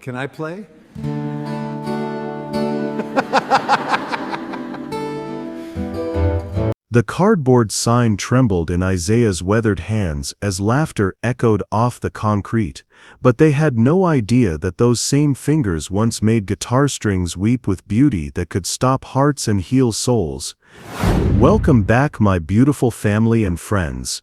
Can I play? The cardboard sign trembled in Isaiah's weathered hands as laughter echoed off the concrete, but they had no idea that those same fingers once made guitar strings weep with beauty that could stop hearts and heal souls. Welcome back, my beautiful family and friends.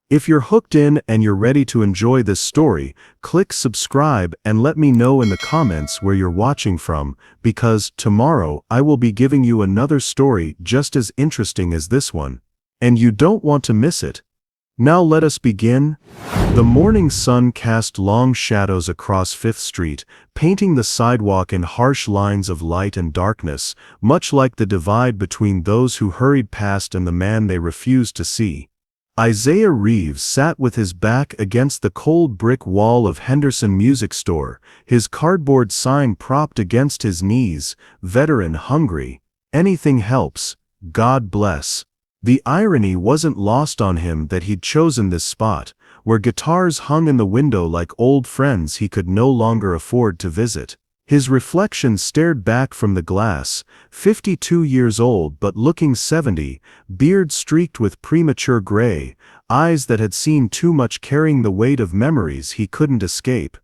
If you're hooked in and you're ready to enjoy this story, click subscribe and let me know in the comments where you're watching from, because tomorrow I will be giving you another story just as interesting as this one. And you don't want to miss it. Now let us begin. The morning sun cast long shadows across Fifth Street, painting the sidewalk in harsh lines of light and darkness, much like the divide between those who hurried past and the man they refused to see. Isaiah Reeves sat with his back against the cold brick wall of Henderson Music Store, his cardboard sign propped against his knees, veteran hungry. Anything helps. God bless. The irony wasn't lost on him that he'd chosen this spot, where guitars hung in the window like old friends he could no longer afford to visit. His reflection stared back from the glass, 52 years old but looking 70, beard streaked with premature gray, eyes that had seen too much carrying the weight of memories he couldn't escape.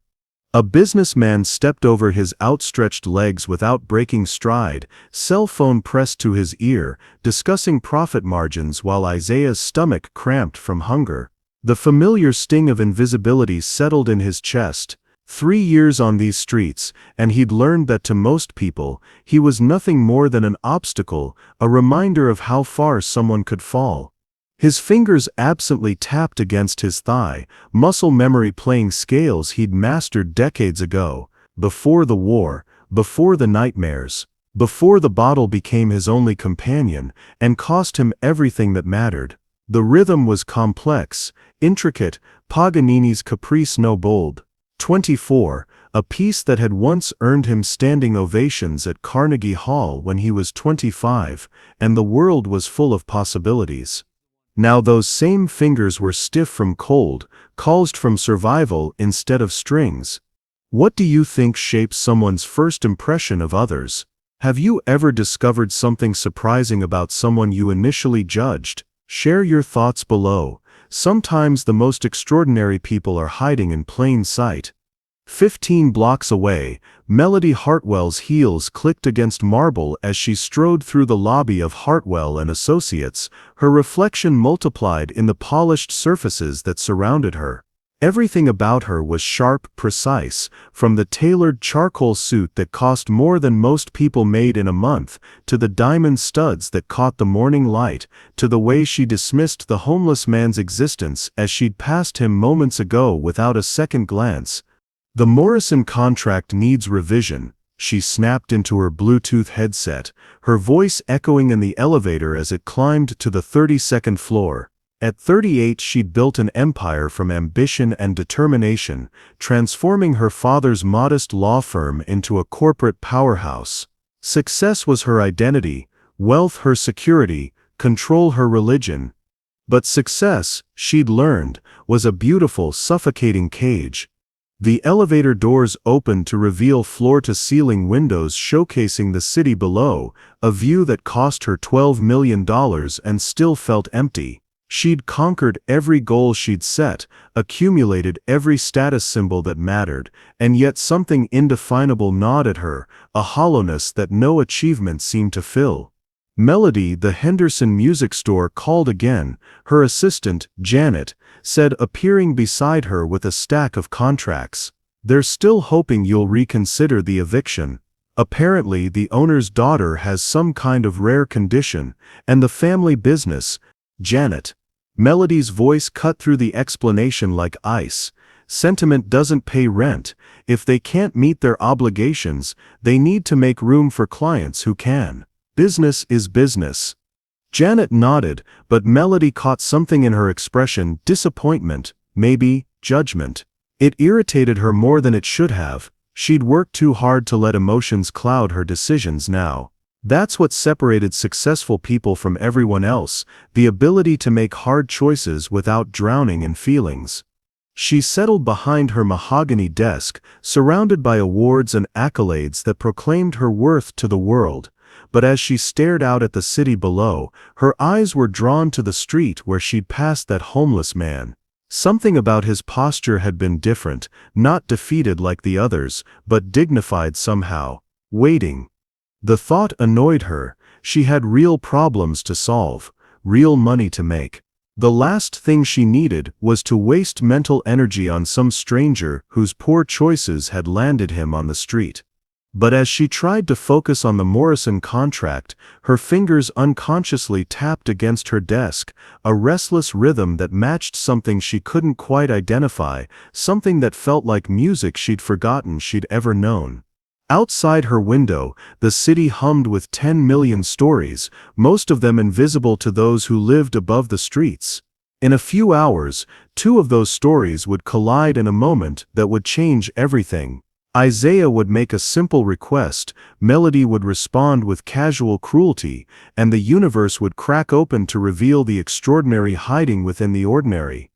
A businessman stepped over his outstretched legs without breaking stride, cell phone pressed to his ear, discussing profit margins while Isaiah's stomach cramped from hunger. The familiar sting of invisibility settled in his chest. 3 years on these streets, and he'd learned that to most people, he was nothing more than an obstacle, a reminder of how far someone could fall. His fingers absently tapped against his thigh, muscle memory playing scales he'd mastered decades ago, before the war, before the nightmares, before the bottle became his only companion, and cost him everything that mattered. The rhythm was complex, intricate, Paganini's Caprice no bold. 24, a piece that had once earned him standing ovations at Carnegie Hall when he was 25, and the world was full of possibilities. Now those same fingers were stiff from cold, calloused from survival instead of strings. What do you think shapes someone's first impression of others? Have you ever discovered something surprising about someone you initially judged? Share your thoughts below. Sometimes the most extraordinary people are hiding in plain sight. 15 blocks away, Melody Hartwell's heels clicked against marble as she strode through the lobby of Hartwell and Associates, her reflection multiplied in the polished surfaces that surrounded her. Everything about her was sharp, precise, from the tailored charcoal suit that cost more than most people made in a month, to the diamond studs that caught the morning light, to the way she dismissed the homeless man's existence as she'd passed him moments ago without a second glance. The Morrison contract needs revision, she snapped into her Bluetooth headset, her voice echoing in the elevator as it climbed to the 32nd floor. At 38 she'd built an empire from ambition and determination, transforming her father's modest law firm into a corporate powerhouse. Success was her identity, wealth her security, control her religion. But success, she'd learned, was a beautiful, suffocating cage. The elevator doors opened to reveal floor-to-ceiling windows showcasing the city below, a view that cost her $12 million and still felt empty. She'd conquered every goal she'd set, accumulated every status symbol that mattered, and yet something indefinable gnawed at her, a hollowness that no achievement seemed to fill. Melody, the Henderson Music Store, called again, her assistant, Janet, said, appearing beside her with a stack of contracts. "They're still hoping you'll reconsider the eviction. Apparently the owner's daughter has some kind of rare condition, and the family business." Janet. Melody's voice cut through the explanation like ice. "Sentiment doesn't pay rent. If they can't meet their obligations, they need to make room for clients who can. Business is business." Janet nodded, but Melody caught something in her expression, disappointment, maybe judgment. It irritated her more than it should have. She'd worked too hard to let emotions cloud her decisions now. That's what separated successful people from everyone else, the ability to make hard choices without drowning in feelings. She settled behind her mahogany desk, surrounded by awards and accolades that proclaimed her worth to the world. But as she stared out at the city below, her eyes were drawn to the street where she'd passed that homeless man. Something about his posture had been different, not defeated like the others, but dignified somehow, waiting. The thought annoyed her. She had real problems to solve, real money to make. The last thing she needed was to waste mental energy on some stranger whose poor choices had landed him on the street. But as she tried to focus on the Morrison contract, her fingers unconsciously tapped against her desk, a restless rhythm that matched something she couldn't quite identify, something that felt like music she'd forgotten she'd ever known. Outside her window, the city hummed with 10 million stories, most of them invisible to those who lived above the streets. In a few hours, two of those stories would collide in a moment that would change everything. Isaiah would make a simple request, Melody would respond with casual cruelty, and the universe would crack open to reveal the extraordinary hiding within the ordinary.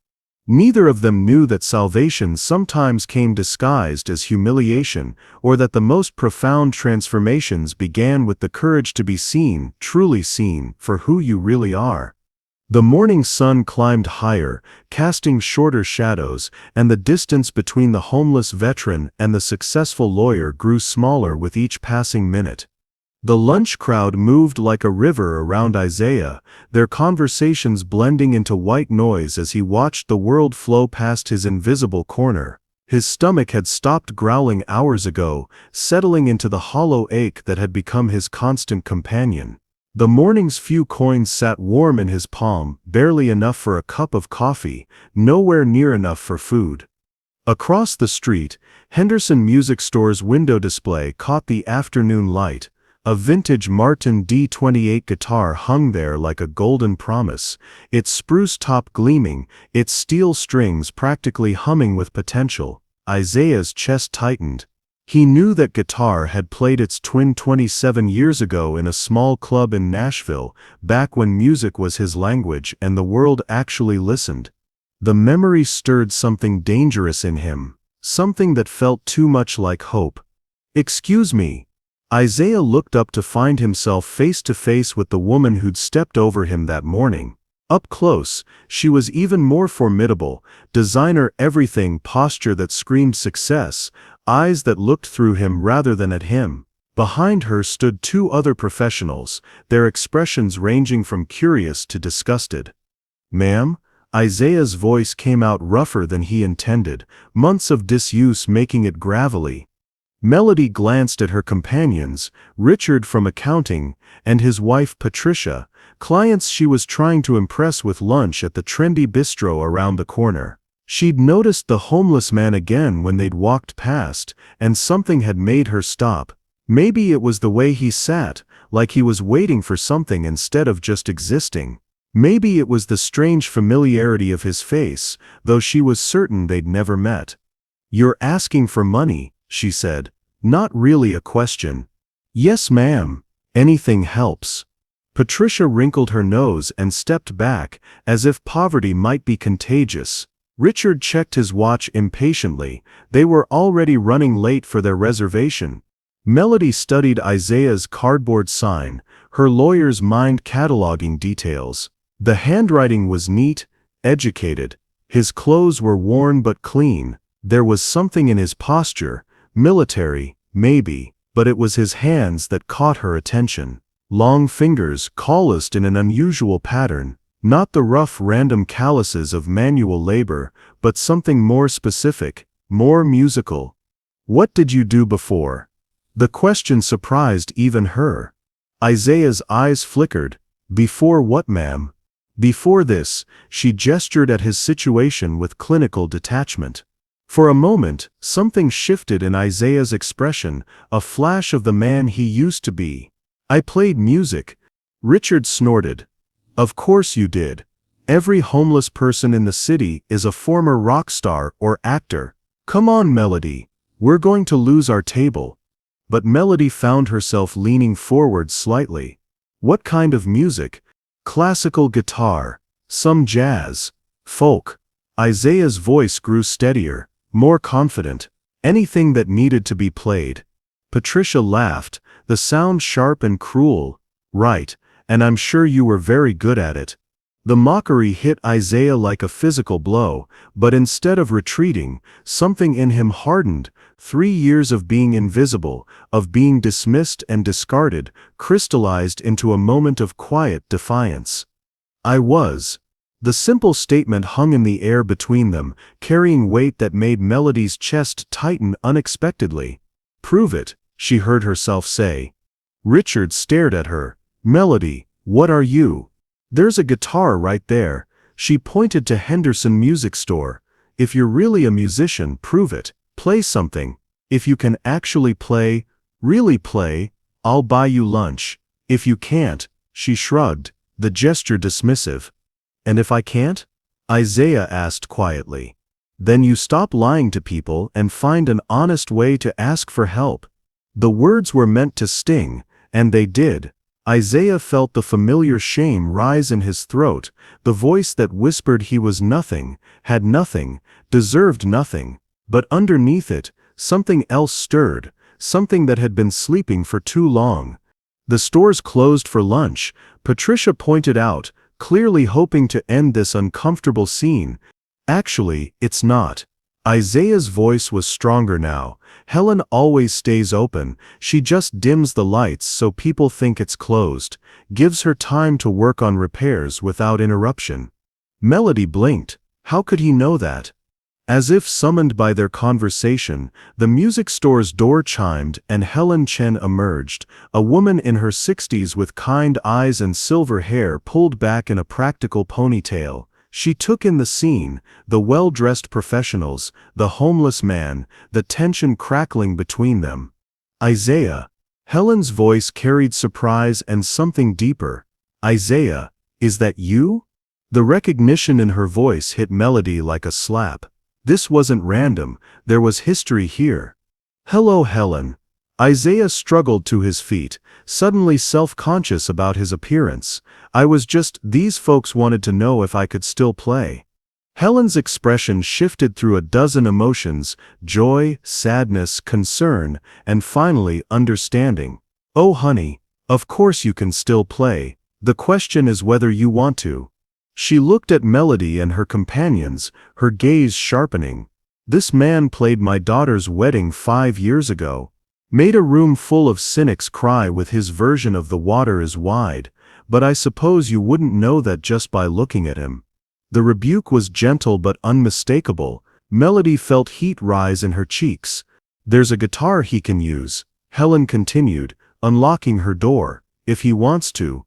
Neither of them knew that salvation sometimes came disguised as humiliation, or that the most profound transformations began with the courage to be seen, truly seen, for who you really are. The morning sun climbed higher, casting shorter shadows, and the distance between the homeless veteran and the successful lawyer grew smaller with each passing minute. The lunch crowd moved like a river around Isaiah, their conversations blending into white noise as he watched the world flow past his invisible corner. His stomach had stopped growling hours ago, settling into the hollow ache that had become his constant companion. The morning's few coins sat warm in his palm, barely enough for a cup of coffee, nowhere near enough for food. Across the street, Henderson Music Store's window display caught the afternoon light. A vintage Martin D28 guitar hung there like a golden promise, its spruce top gleaming, its steel strings practically humming with potential. Isaiah's chest tightened. He knew that guitar had played its twin 27 years ago in a small club in Nashville, back when music was his language and the world actually listened. The memory stirred something dangerous in him, something that felt too much like hope. "Excuse me." Isaiah looked up to find himself face to face with the woman who'd stepped over him that morning. Up close, she was even more formidable, designer everything, posture that screamed success, eyes that looked through him rather than at him. Behind her stood two other professionals, their expressions ranging from curious to disgusted. "Ma'am?" Isaiah's voice came out rougher than he intended, months of disuse making it gravelly. Melody glanced at her companions, Richard from accounting, and his wife Patricia, clients she was trying to impress with lunch at the trendy bistro around the corner. She'd noticed the homeless man again when they'd walked past, and something had made her stop. Maybe it was the way he sat, like he was waiting for something instead of just existing. Maybe it was the strange familiarity of his face, though she was certain they'd never met. "You're asking for money," she said. Not really a question. "Yes, ma'am. Anything helps." Patricia wrinkled her nose and stepped back, as if poverty might be contagious. Richard checked his watch impatiently. They were already running late for their reservation. Melody studied Isaiah's cardboard sign, her lawyer's mind cataloging details. The handwriting was neat, educated. His clothes were worn but clean. There was something in his posture, military, maybe, but it was his hands that caught her attention. Long fingers, calloused in an unusual pattern, not the rough random calluses of manual labor, but something more specific, more musical. "What did you do before?" The question surprised even her. Isaiah's eyes flickered. "Before what, ma'am?" "Before this," she gestured at his situation with clinical detachment. For a moment, something shifted in Isaiah's expression, a flash of the man he used to be. "I played music." Richard snorted. "Of course you did. Every homeless person in the city is a former rock star or actor. Come on, Melody. We're going to lose our table." But Melody found herself leaning forward slightly. "What kind of music?" "Classical guitar. Some jazz. Folk." Isaiah's voice grew steadier, more confident. Anything that needed to be played. Patricia laughed, the sound sharp and cruel. Right, and I'm sure you were very good at it. The mockery hit Isaiah like a physical blow, but instead of retreating, something in him hardened. 3 years of being invisible, of being dismissed and discarded, crystallized into a moment of quiet defiance. I was. The simple statement hung in the air between them, carrying weight that made Melody's chest tighten unexpectedly. Prove it, she heard herself say. Richard stared at her. Melody, what are you? There's a guitar right there. She pointed to Henderson Music Store. If you're really a musician, prove it. Play something. If you can actually play, really play, I'll buy you lunch. If you can't, she shrugged, the gesture dismissive. And if I can't? Isaiah asked quietly. Then you stop lying to people and find an honest way to ask for help. The words were meant to sting, and they did. Isaiah felt the familiar shame rise in his throat, the voice that whispered he was nothing, had nothing, deserved nothing. But underneath it, something else stirred, something that had been sleeping for too long. The stores closed for lunch, Patricia pointed out, clearly hoping to end this uncomfortable scene. Actually, it's not. Isaiah's voice was stronger now. Helen always stays open, she just dims the lights so people think it's closed, gives her time to work on repairs without interruption. Melody blinked. How could he know that? As if summoned by their conversation, the music store's door chimed and Helen Chen emerged, a woman in her 60s with kind eyes and silver hair pulled back in a practical ponytail. She took in the scene, the well-dressed professionals, the homeless man, the tension crackling between them. Isaiah. Helen's voice carried surprise and something deeper. Isaiah, is that you? The recognition in her voice hit Melody like a slap. This wasn't random, there was history here. Hello, Helen. Isaiah struggled to his feet, suddenly self-conscious about his appearance. These folks wanted to know if I could still play. Helen's expression shifted through a dozen emotions, joy, sadness, concern, and finally understanding. Oh honey, of course you can still play. The question is whether you want to. She looked at Melody and her companions, her gaze sharpening. This man played my daughter's wedding 5 years ago. Made a room full of cynics cry with his version of "the water is wide," but I suppose you wouldn't know that just by looking at him. The rebuke was gentle but unmistakable. Melody felt heat rise in her cheeks. There's a guitar he can use, Helen continued, unlocking her door, if he wants to.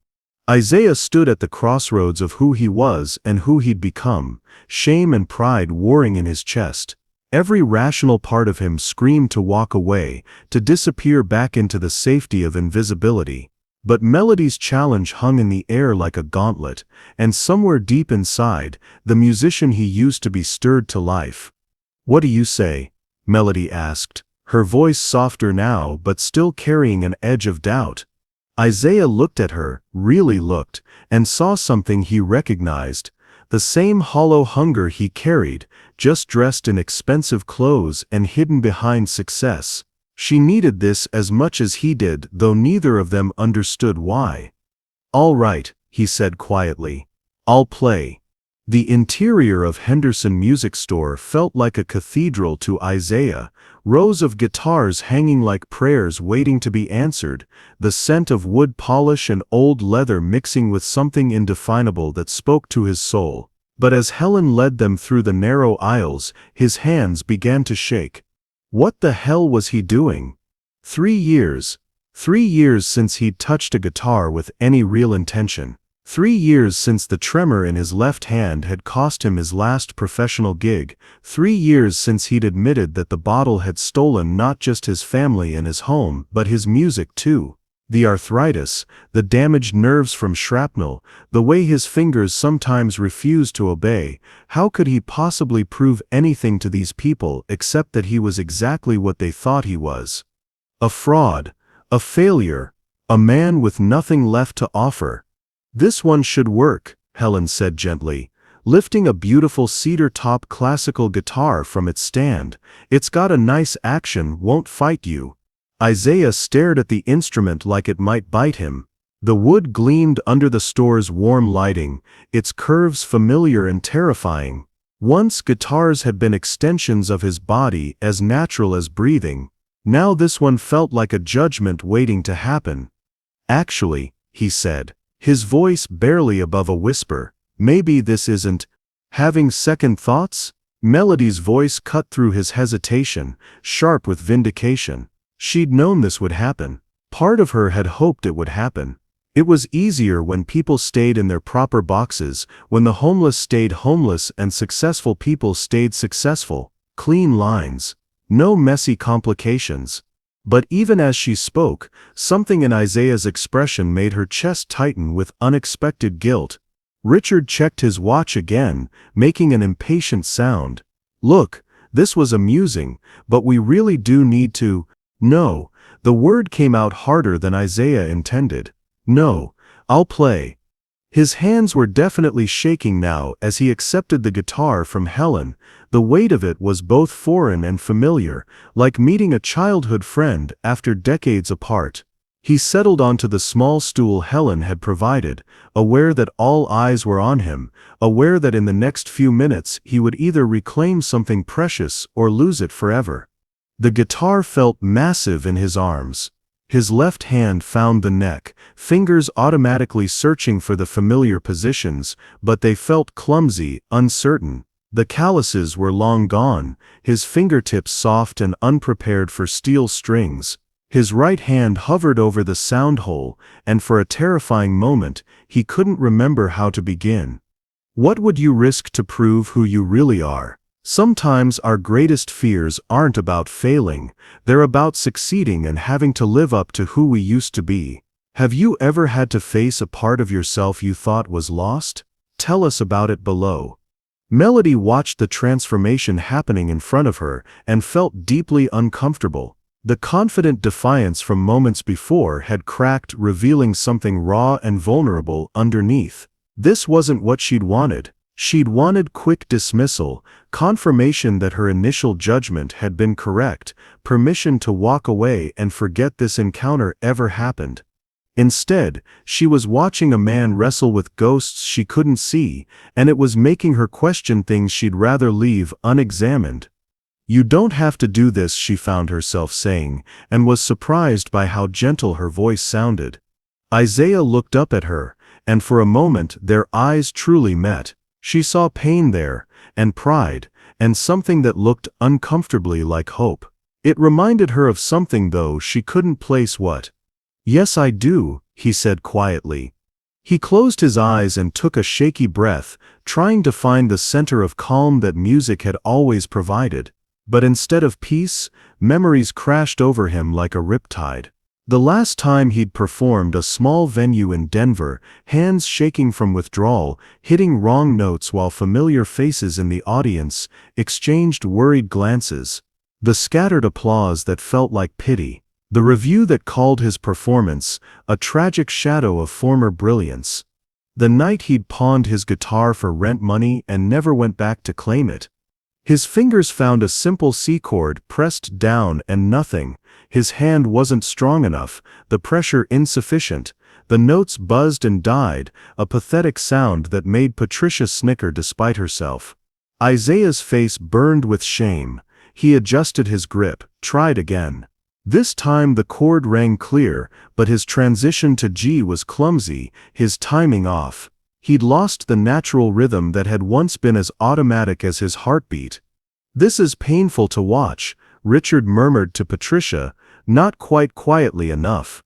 Isaiah stood at the crossroads of who he was and who he'd become, shame and pride warring in his chest. Every rational part of him screamed to walk away, to disappear back into the safety of invisibility. But Melody's challenge hung in the air like a gauntlet, and somewhere deep inside, the musician he used to be stirred to life. What do you say? Melody asked, her voice softer now but still carrying an edge of doubt. Isaiah looked at her, really looked, and saw something he recognized. The same hollow hunger he carried, just dressed in expensive clothes and hidden behind success. She needed this as much as he did, though neither of them understood why. All right, he said quietly. I'll play. The interior of Henderson Music Store felt like a cathedral to Isaiah, rows of guitars hanging like prayers waiting to be answered, the scent of wood polish and old leather mixing with something indefinable that spoke to his soul. But as Helen led them through the narrow aisles, his hands began to shake. What the hell was he doing? 3 years. 3 years since he'd touched a guitar with any real intention. 3 years since the tremor in his left hand had cost him his last professional gig. 3 years since he'd admitted that the bottle had stolen not just his family and his home, but his music too. The arthritis, the damaged nerves from shrapnel, the way his fingers sometimes refused to obey. How could he possibly prove anything to these people except that he was exactly what they thought he was? A fraud, a failure, a man with nothing left to offer. This one should work, Helen said gently. lifting a beautiful cedar-top classical guitar from its stand. "It's got a nice action, won't fight you." Isaiah stared at the instrument like it might bite him. The wood gleamed under the store's warm lighting, its curves familiar and terrifying. Once guitars had been extensions of his body, as natural as breathing. Now this one felt like a judgment waiting to happen. "Actually," he said, his voice barely above a whisper, "maybe this isn't—" Having second thoughts? Melody's voice cut through his hesitation, sharp with vindication. She'd known this would happen. Part of her had hoped it would happen. It was easier when people stayed in their proper boxes, when the homeless stayed homeless and successful people stayed successful. Clean lines. No messy complications. But even as she spoke, something in Isaiah's expression made her chest tighten with unexpected guilt. Richard checked his watch again, making an impatient sound. "Look, this was amusing, but we really do need to—" "No." The word came out harder than Isaiah intended. "No, I'll play." His hands were definitely shaking now as he accepted the guitar from Helen. The weight of it was both foreign and familiar, like meeting a childhood friend after decades apart. He settled onto the small stool Helen had provided, aware that all eyes were on him, aware that in the next few minutes he would either reclaim something precious or lose it forever. The guitar felt massive in his arms. His left hand found the neck, fingers automatically searching for the familiar positions, but they felt clumsy, uncertain. The calluses were long gone, his fingertips soft and unprepared for steel strings. His right hand hovered over the sound hole, and for a terrifying moment, he couldn't remember how to begin. What would you risk to prove who you really are? Sometimes our greatest fears aren't about failing, they're about succeeding and having to live up to who we used to be. Have you ever had to face a part of yourself you thought was lost? Tell us about it below. Melody watched the transformation happening in front of her and felt deeply uncomfortable. The confident defiance from moments before had cracked, revealing something raw and vulnerable underneath. This wasn't what she'd wanted. She'd wanted quick dismissal, confirmation that her initial judgment had been correct, permission to walk away and forget this encounter ever happened. Instead, she was watching a man wrestle with ghosts she couldn't see, and it was making her question things she'd rather leave unexamined. "You don't have to do this," she found herself saying, and was surprised by how gentle her voice sounded. Isaiah looked up at her, and for a moment their eyes truly met. She saw pain there, and pride, and something that looked uncomfortably like hope. It reminded her of something, though she couldn't place what. "Yes, I do," he said quietly. He closed his eyes and took a shaky breath, trying to find the center of calm that music had always provided. But instead of peace, memories crashed over him like a riptide. The last time he'd performed a small venue in Denver, hands shaking from withdrawal, hitting wrong notes while familiar faces in the audience exchanged worried glances. The scattered applause that felt like pity. The review that called his performance a tragic shadow of former brilliance. The night he'd pawned his guitar for rent money and never went back to claim it. His fingers found a simple C chord pressed down and nothing. His hand wasn't strong enough, the pressure insufficient. The notes buzzed and died, a pathetic sound that made Patricia snicker despite herself. Isaiah's face burned with shame. He adjusted his grip, tried again. This time the chord rang clear, but his transition to G was clumsy, his timing off. He'd lost the natural rhythm that had once been as automatic as his heartbeat. "This is painful to watch," Richard murmured to Patricia, not quite quietly enough.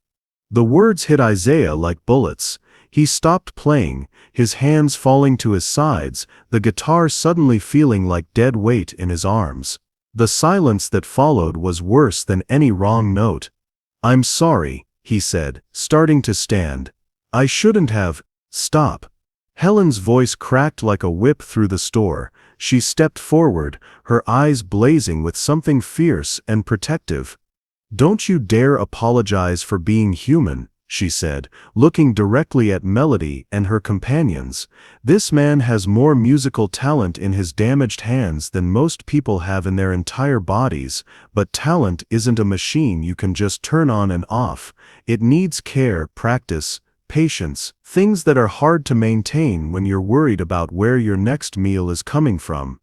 The words hit Isaiah like bullets. He stopped playing, his hands falling to his sides, the guitar suddenly feeling like dead weight in his arms. The silence that followed was worse than any wrong note. "I'm sorry," he said, starting to stand. "I shouldn't have—" "Stop." Helen's voice cracked like a whip through the store. She stepped forward, her eyes blazing with something fierce and protective. "Don't you dare apologize for being human," she said, looking directly at Melody and her companions. This man has more musical talent in his damaged hands than most people have in their entire bodies, but talent isn't a machine you can just turn on and off. It needs care, practice, patience, things that are hard to maintain when you're worried about where your next meal is coming from.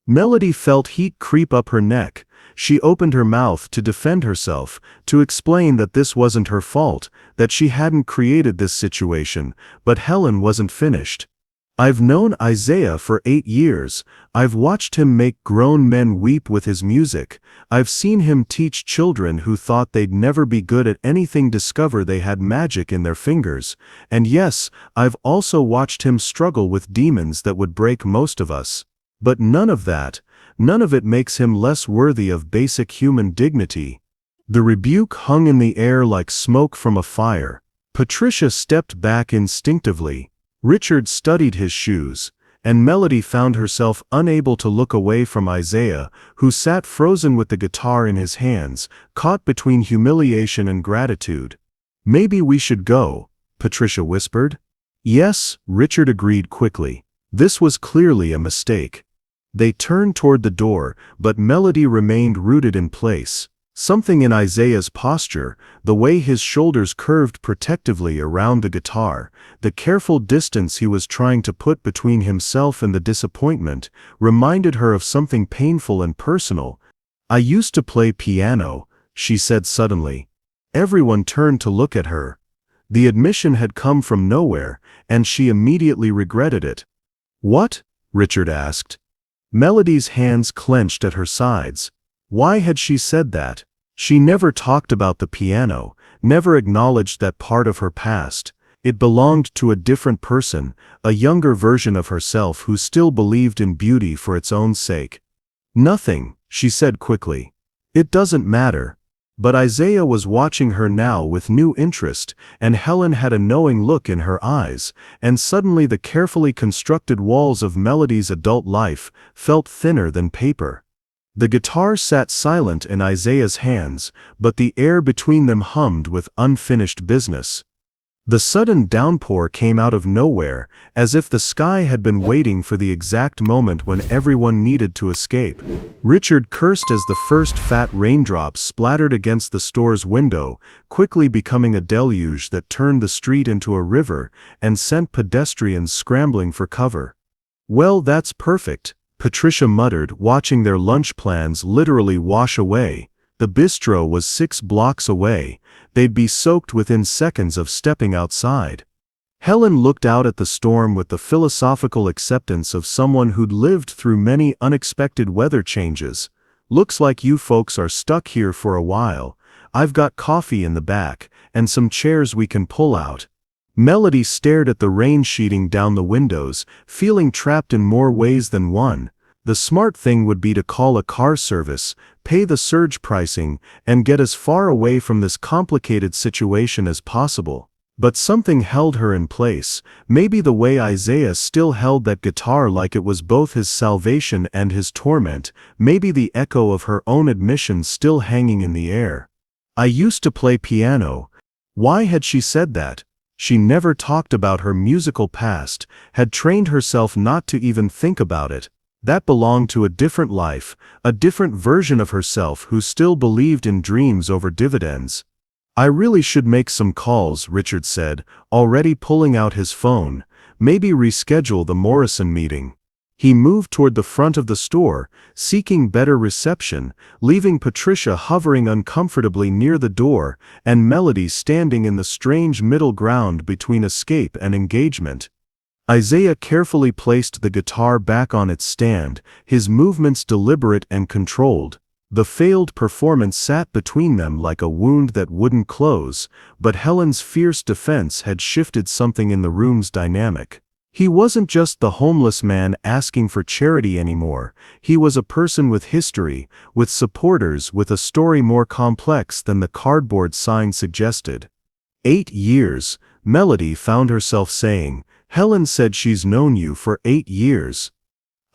Melody felt heat creep up her neck. She opened her mouth to defend herself, to explain that this wasn't her fault, that she hadn't created this situation, but Helen wasn't finished. I've known Isaiah for 8 years. I've watched him make grown men weep with his music. I've seen him teach children who thought they'd never be good at anything discover they had magic in their fingers. And yes, I've also watched him struggle with demons that would break most of us. But none of it makes him less worthy of basic human dignity. The rebuke hung in the air like smoke from a fire. Patricia stepped back instinctively. Richard studied his shoes, and Melody found herself unable to look away from Isaiah, who sat frozen with the guitar in his hands, caught between humiliation and gratitude. "Maybe we should go," Patricia whispered. "Yes," Richard agreed quickly. This was clearly a mistake. They turned toward the door, but Melody remained rooted in place. Something in Isaiah's posture, the way his shoulders curved protectively around the guitar, the careful distance he was trying to put between himself and the disappointment, reminded her of something painful and personal. "I used to play piano," she said suddenly. Everyone turned to look at her. The admission had come from nowhere, and she immediately regretted it. "What?" Richard asked. Melody's hands clenched at her sides. Why had she said that? She never talked about the piano, never acknowledged that part of her past. It belonged to a different person, a younger version of herself who still believed in beauty for its own sake. "Nothing," she said quickly. "It doesn't matter." But Isaiah was watching her now with new interest, and Helen had a knowing look in her eyes, and suddenly the carefully constructed walls of Melody's adult life felt thinner than paper. The guitar sat silent in Isaiah's hands, but the air between them hummed with unfinished business. The sudden downpour came out of nowhere, as if the sky had been waiting for the exact moment when everyone needed to escape. Richard cursed as the first fat raindrops splattered against the store's window, quickly becoming a deluge that turned the street into a river and sent pedestrians scrambling for cover. "Well, that's perfect," Patricia muttered, watching their lunch plans literally wash away. The bistro was 6 blocks away. They'd be soaked within seconds of stepping outside. Helen looked out at the storm with the philosophical acceptance of someone who'd lived through many unexpected weather changes. "Looks like you folks are stuck here for a while. I've got coffee in the back, and some chairs we can pull out." Melody stared at the rain sheeting down the windows, feeling trapped in more ways than one. The smart thing would be to call a car service, pay the surge pricing, and get as far away from this complicated situation as possible. But something held her in place, maybe the way Isaiah still held that guitar like it was both his salvation and his torment, maybe the echo of her own admission still hanging in the air. "I used to play piano." Why had she said that? She never talked about her musical past, had trained herself not to even think about it. That belonged to a different life, a different version of herself who still believed in dreams over dividends. "I really should make some calls," Richard said, already pulling out his phone. "Maybe reschedule the Morrison meeting." He moved toward the front of the store, seeking better reception, leaving Patricia hovering uncomfortably near the door, and Melody standing in the strange middle ground between escape and engagement. Isaiah carefully placed the guitar back on its stand, his movements deliberate and controlled. The failed performance sat between them like a wound that wouldn't close, but Helen's fierce defense had shifted something in the room's dynamic. He wasn't just the homeless man asking for charity anymore. He was a person with history, with supporters, with a story more complex than the cardboard sign suggested. 8 years, Melody found herself saying. "Helen said she's known you for 8 years.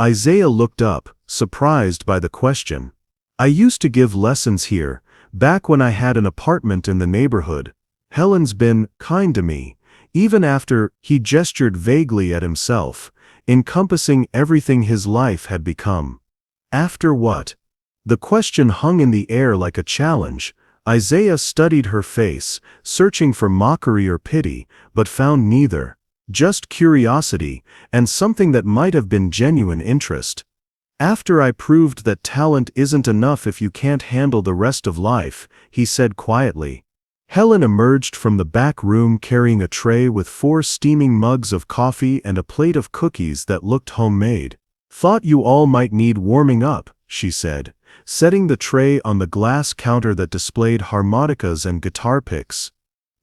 Isaiah looked up, surprised by the question. "I used to give lessons here, back when I had an apartment in the neighborhood." Helen's been kind to me, even after he gestured vaguely at himself, encompassing everything his life had become. After what? The question hung in the air like a challenge. Isaiah studied her face, searching for mockery or pity, but found neither. Just curiosity, and something that might have been genuine interest. After I proved that talent isn't enough if you can't handle the rest of life, he said quietly. Helen emerged from the back room carrying a tray with 4 steaming mugs of coffee and a plate of cookies that looked homemade. Thought you all might need warming up, she said, setting the tray on the glass counter that displayed harmonicas and guitar picks.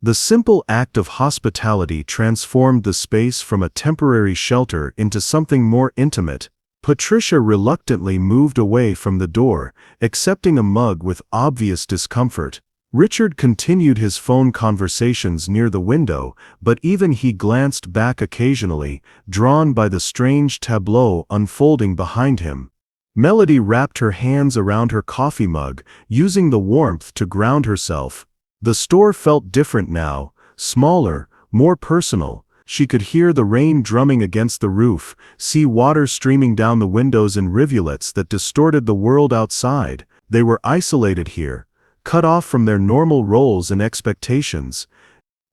The simple act of hospitality transformed the space from a temporary shelter into something more intimate. Patricia reluctantly moved away from the door, accepting a mug with obvious discomfort. Richard continued his phone conversations near the window, but even he glanced back occasionally, drawn by the strange tableau unfolding behind him. Melody wrapped her hands around her coffee mug, using the warmth to ground herself. The store felt different now, smaller, more personal. She could hear the rain drumming against the roof, see water streaming down the windows in rivulets that distorted the world outside. They were isolated here, cut off from their normal roles and expectations.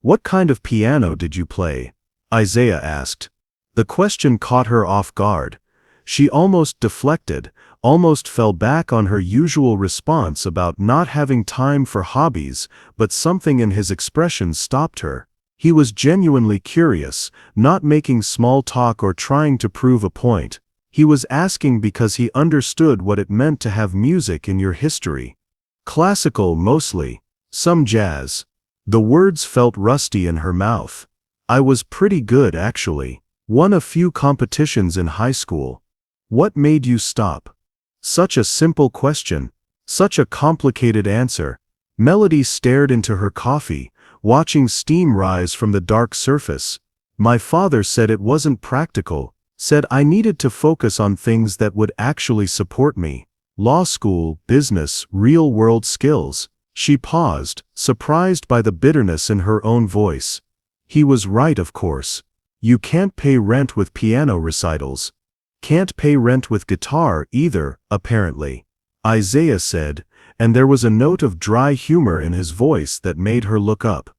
"What kind of piano did you play?" Isaiah asked. The question caught her off guard. She almost deflected, almost fell back on her usual response about not having time for hobbies, but something in his expression stopped her. He was genuinely curious, not making small talk or trying to prove a point. He was asking because he understood what it meant to have music in your history. Classical mostly, some jazz. The words felt rusty in her mouth. "I was pretty good actually. Won a few competitions in high school." "What made you stop?" Such a simple question, such a complicated answer. Melody stared into her coffee, watching steam rise from the dark surface. "My father said it wasn't practical, said I needed to focus on things that would actually support me. Law school, business, real-world skills." She paused, surprised by the bitterness in her own voice. He was right, of course. You can't pay rent with piano recitals. Can't pay rent with guitar either, apparently, Isaiah said, and there was a note of dry humor in his voice that made her look up.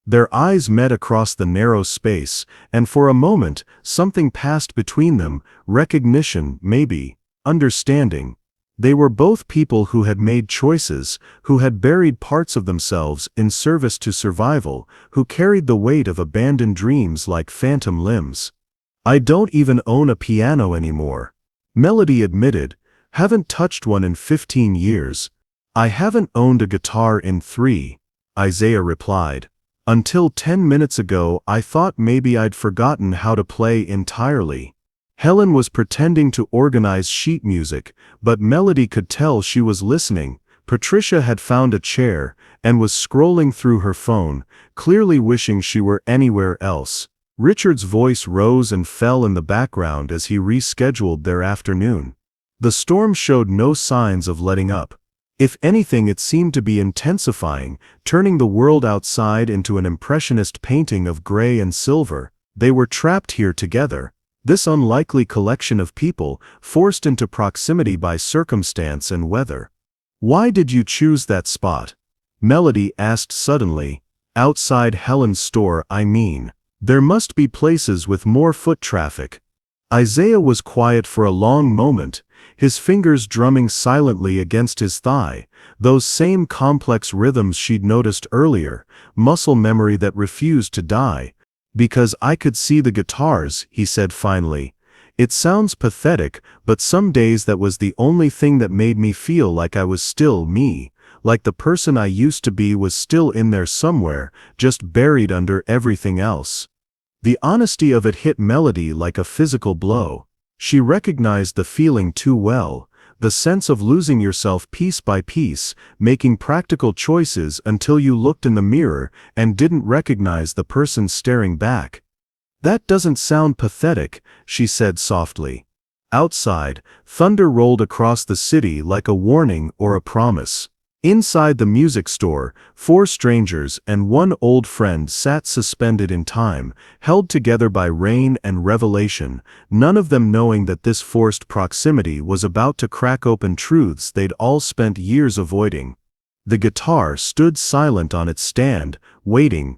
Their eyes met across the narrow space, and for a moment, something passed between them, recognition, maybe, understanding. They were both people who had made choices, who had buried parts of themselves in service to survival, who carried the weight of abandoned dreams like phantom limbs. "I don't even own a piano anymore," Melody admitted. "Haven't touched one in 15 years. I haven't owned a guitar in 3, Isaiah replied. "Until 10 minutes ago I thought maybe I'd forgotten how to play entirely." Helen was pretending to organize sheet music, but Melody could tell she was listening. Patricia had found a chair, and was scrolling through her phone, clearly wishing she were anywhere else. Richard's voice rose and fell in the background as he rescheduled their afternoon. The storm showed no signs of letting up. If anything, it seemed to be intensifying, turning the world outside into an impressionist painting of gray and silver. They were trapped here together, this unlikely collection of people, forced into proximity by circumstance and weather. "Why did you choose that spot?" Melody asked suddenly. "Outside Helen's store, I mean. There must be places with more foot traffic." Isaiah was quiet for a long moment, his fingers drumming silently against his thigh, those same complex rhythms she'd noticed earlier, muscle memory that refused to die. "Because I could see the guitars," he said finally. "It sounds pathetic, but some days that was the only thing that made me feel like I was still me, like the person I used to be was still in there somewhere, just buried under everything else." The honesty of it hit Melody like a physical blow. She recognized the feeling too well, the sense of losing yourself piece by piece, making practical choices until you looked in the mirror and didn't recognize the person staring back. "That doesn't sound pathetic," she said softly. Outside, thunder rolled across the city like a warning or a promise. Inside the music store, 4 strangers and one old friend sat suspended in time, held together by rain and revelation, none of them knowing that this forced proximity was about to crack open truths they'd all spent years avoiding. The guitar stood silent on its stand, waiting.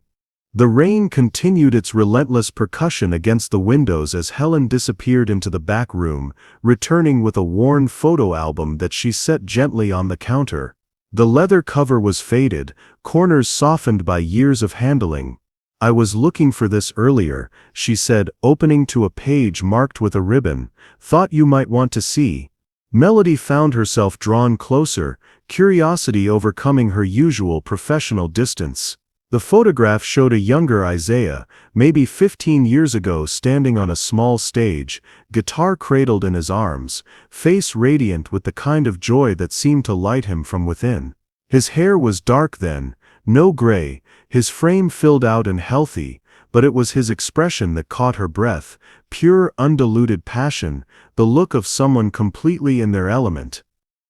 The rain continued its relentless percussion against the windows as Helen disappeared into the back room, returning with a worn photo album that she set gently on the counter. The leather cover was faded, corners softened by years of handling. "I was looking for this earlier," she said, opening to a page marked with a ribbon. "Thought you might want to see." Melody found herself drawn closer, curiosity overcoming her usual professional distance. The photograph showed a younger Isaiah, maybe 15 years ago, standing on a small stage, guitar cradled in his arms, face radiant with the kind of joy that seemed to light him from within. His hair was dark then, no gray, his frame filled out and healthy, but it was his expression that caught her breath, pure, undiluted passion, the look of someone completely in their element.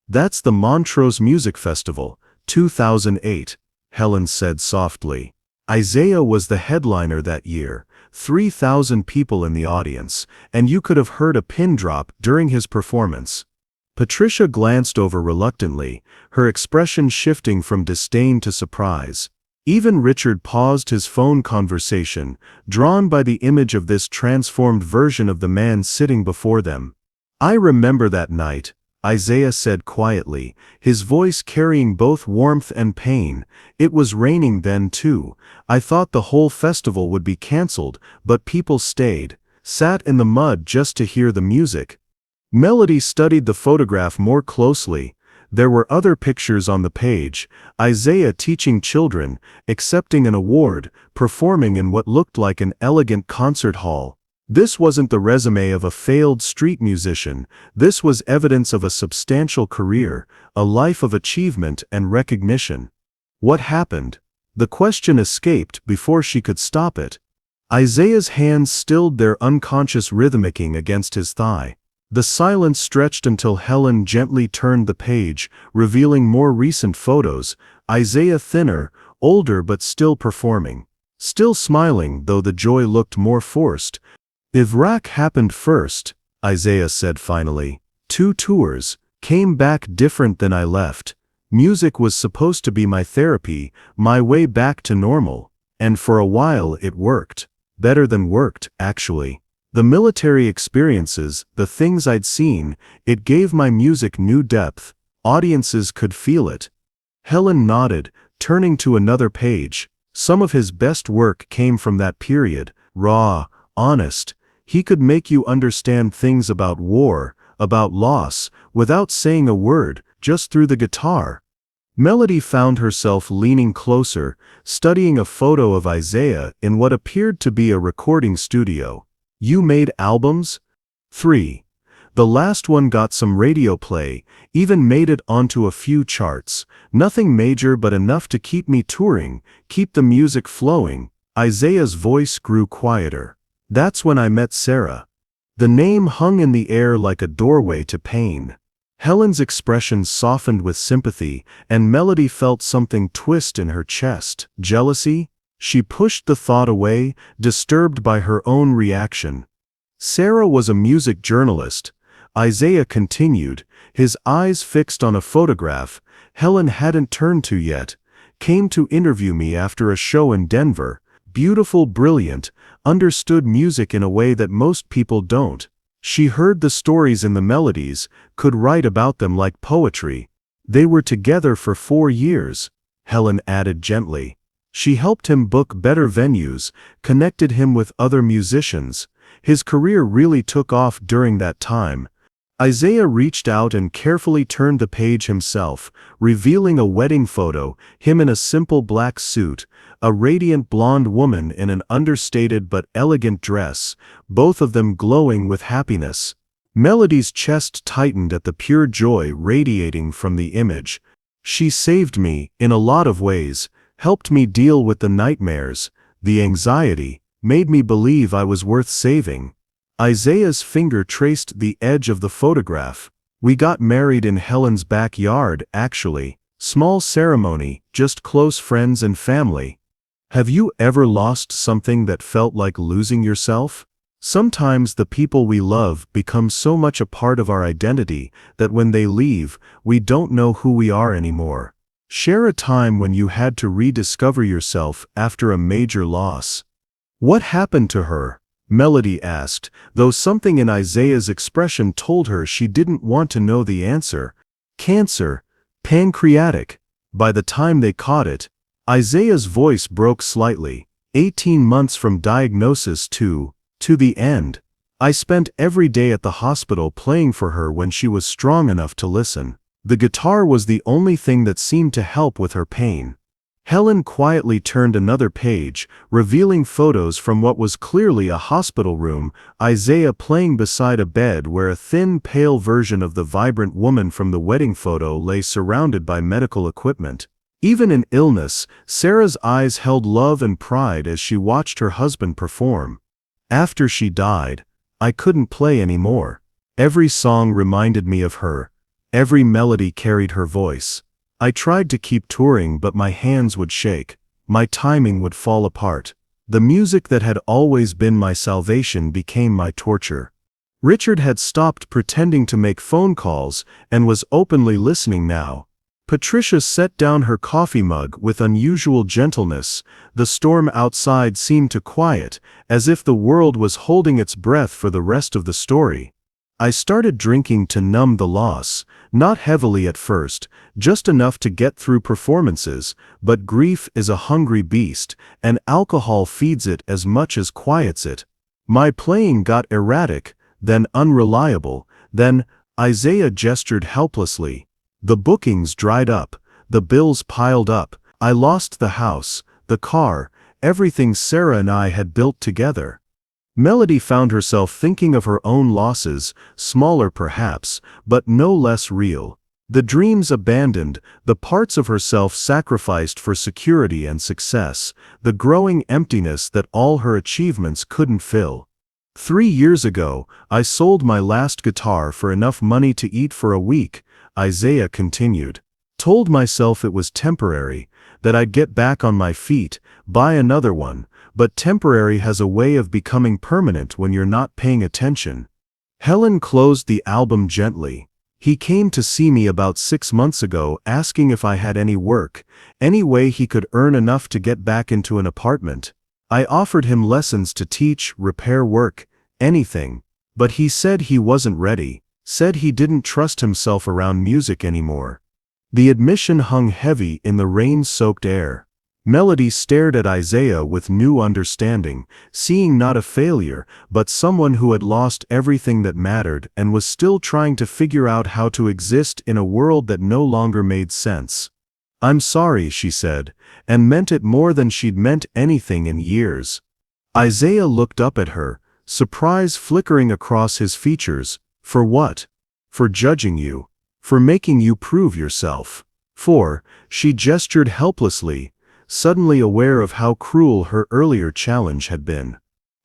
"That's the Montrose Music Festival, 2008. Helen said softly. Isaiah was the headliner that year, 3,000 people in the audience, and you could have heard a pin drop during his performance. Patricia glanced over reluctantly, her expression shifting from disdain to surprise. Even Richard paused his phone conversation, drawn by the image of this transformed version of the man sitting before them. "I remember that night," Isaiah said quietly, his voice carrying both warmth and pain. "It was raining then too. I thought the whole festival would be cancelled, but people stayed, sat in the mud just to hear the music." Melody studied the photograph more closely. There were other pictures on the page: Isaiah teaching children, accepting an award, performing in what looked like an elegant concert hall. This wasn't the resume of a failed street musician, this was evidence of a substantial career, a life of achievement and recognition. What happened? The question escaped before she could stop it. Isaiah's hands stilled their unconscious rhythmicking against his thigh. The silence stretched until Helen gently turned the page, revealing more recent photos, Isaiah thinner, older but still performing. Still smiling, though the joy looked more forced. "Ivrak happened first," Isaiah said finally. "2 tours, came back different than I left. Music was supposed to be my therapy, my way back to normal. And for a while it worked. Better than worked, actually. The military experiences, the things I'd seen, it gave my music new depth. Audiences could feel it." Helen nodded, turning to another page. Some of his best work came from that period, raw, honest. He could make you understand things about war, about loss, without saying a word, just through the guitar. Melody found herself leaning closer, studying a photo of Isaiah in what appeared to be a recording studio. "You made albums?" 3. The last one got some radio play, even made it onto a few charts. Nothing major but enough to keep me touring, keep the music flowing. Isaiah's voice grew quieter. "That's when I met Sarah." The name hung in the air like a doorway to pain. Helen's expression softened with sympathy, and Melody felt something twist in her chest. Jealousy? She pushed the thought away, disturbed by her own reaction. "Sarah was a music journalist," Isaiah continued, his eyes fixed on a photograph Helen hadn't turned to yet. "Came to interview me after a show in Denver. Beautiful, brilliant, understood music in a way that most people don't. She heard the stories in the melodies, could write about them like poetry. They were together for 4 years, Helen added gently. She helped him book better venues, connected him with other musicians. His career really took off during that time." Isaiah reached out and carefully turned the page himself, revealing a wedding photo, him in a simple black suit, a radiant blonde woman in an understated but elegant dress, both of them glowing with happiness. Melody's chest tightened at the pure joy radiating from the image. "She saved me, in a lot of ways, helped me deal with the nightmares, the anxiety, made me believe I was worth saving." Isaiah's finger traced the edge of the photograph. "We got married in Helen's backyard, actually. Small ceremony, just close friends and family. Have you ever lost something that felt like losing yourself? Sometimes the people we love become so much a part of our identity that when they leave, we don't know who we are anymore. Share a time when you had to rediscover yourself after a major loss. What happened to her? Melody asked, though something in Isaiah's expression told her she didn't want to know the answer. Cancer. Pancreatic. By the time they caught it, Isaiah's voice broke slightly. 18 months from diagnosis to the end. I spent every day at the hospital playing for her when she was strong enough to listen. The guitar was the only thing that seemed to help with her pain. Helen quietly turned another page, revealing photos from what was clearly a hospital room, Isaiah playing beside a bed where a thin, pale version of the vibrant woman from the wedding photo lay surrounded by medical equipment. Even in illness, Sarah's eyes held love and pride as she watched her husband perform. After she died, I couldn't play anymore. Every song reminded me of her. Every melody carried her voice. I tried to keep touring, but my hands would shake. My timing would fall apart. The music that had always been my salvation became my torture. Richard had stopped pretending to make phone calls and was openly listening now. Patricia set down her coffee mug with unusual gentleness. The storm outside seemed to quiet, as if the world was holding its breath for the rest of the story. I started drinking to numb the loss, not heavily at first, just enough to get through performances, but grief is a hungry beast, and alcohol feeds it as much as quiets it. My playing got erratic, then unreliable, then Isaiah gestured helplessly. The bookings dried up, the bills piled up, I lost the house, the car, everything Sarah and I had built together. Melody found herself thinking of her own losses, smaller perhaps, but no less real. The dreams abandoned, the parts of herself sacrificed for security and success, the growing emptiness that all her achievements couldn't fill. 3 years ago, I sold my last guitar for enough money to eat for a week, Isaiah continued. Told myself it was temporary, that I'd get back on my feet, buy another one, but temporary has a way of becoming permanent when you're not paying attention. Helen closed the album gently. He came to see me about 6 months ago asking if I had any work, any way he could earn enough to get back into an apartment. I offered him lessons to teach, repair work, anything. But he said he wasn't ready, said he didn't trust himself around music anymore. The admission hung heavy in the rain-soaked air. Melody stared at Isaiah with new understanding, seeing not a failure, but someone who had lost everything that mattered and was still trying to figure out how to exist in a world that no longer made sense. "I'm sorry," she said, and meant it more than she'd meant anything in years. Isaiah looked up at her, surprise flickering across his features. "For what?" "For judging you. For making you prove yourself. For," she gestured helplessly, suddenly aware of how cruel her earlier challenge had been.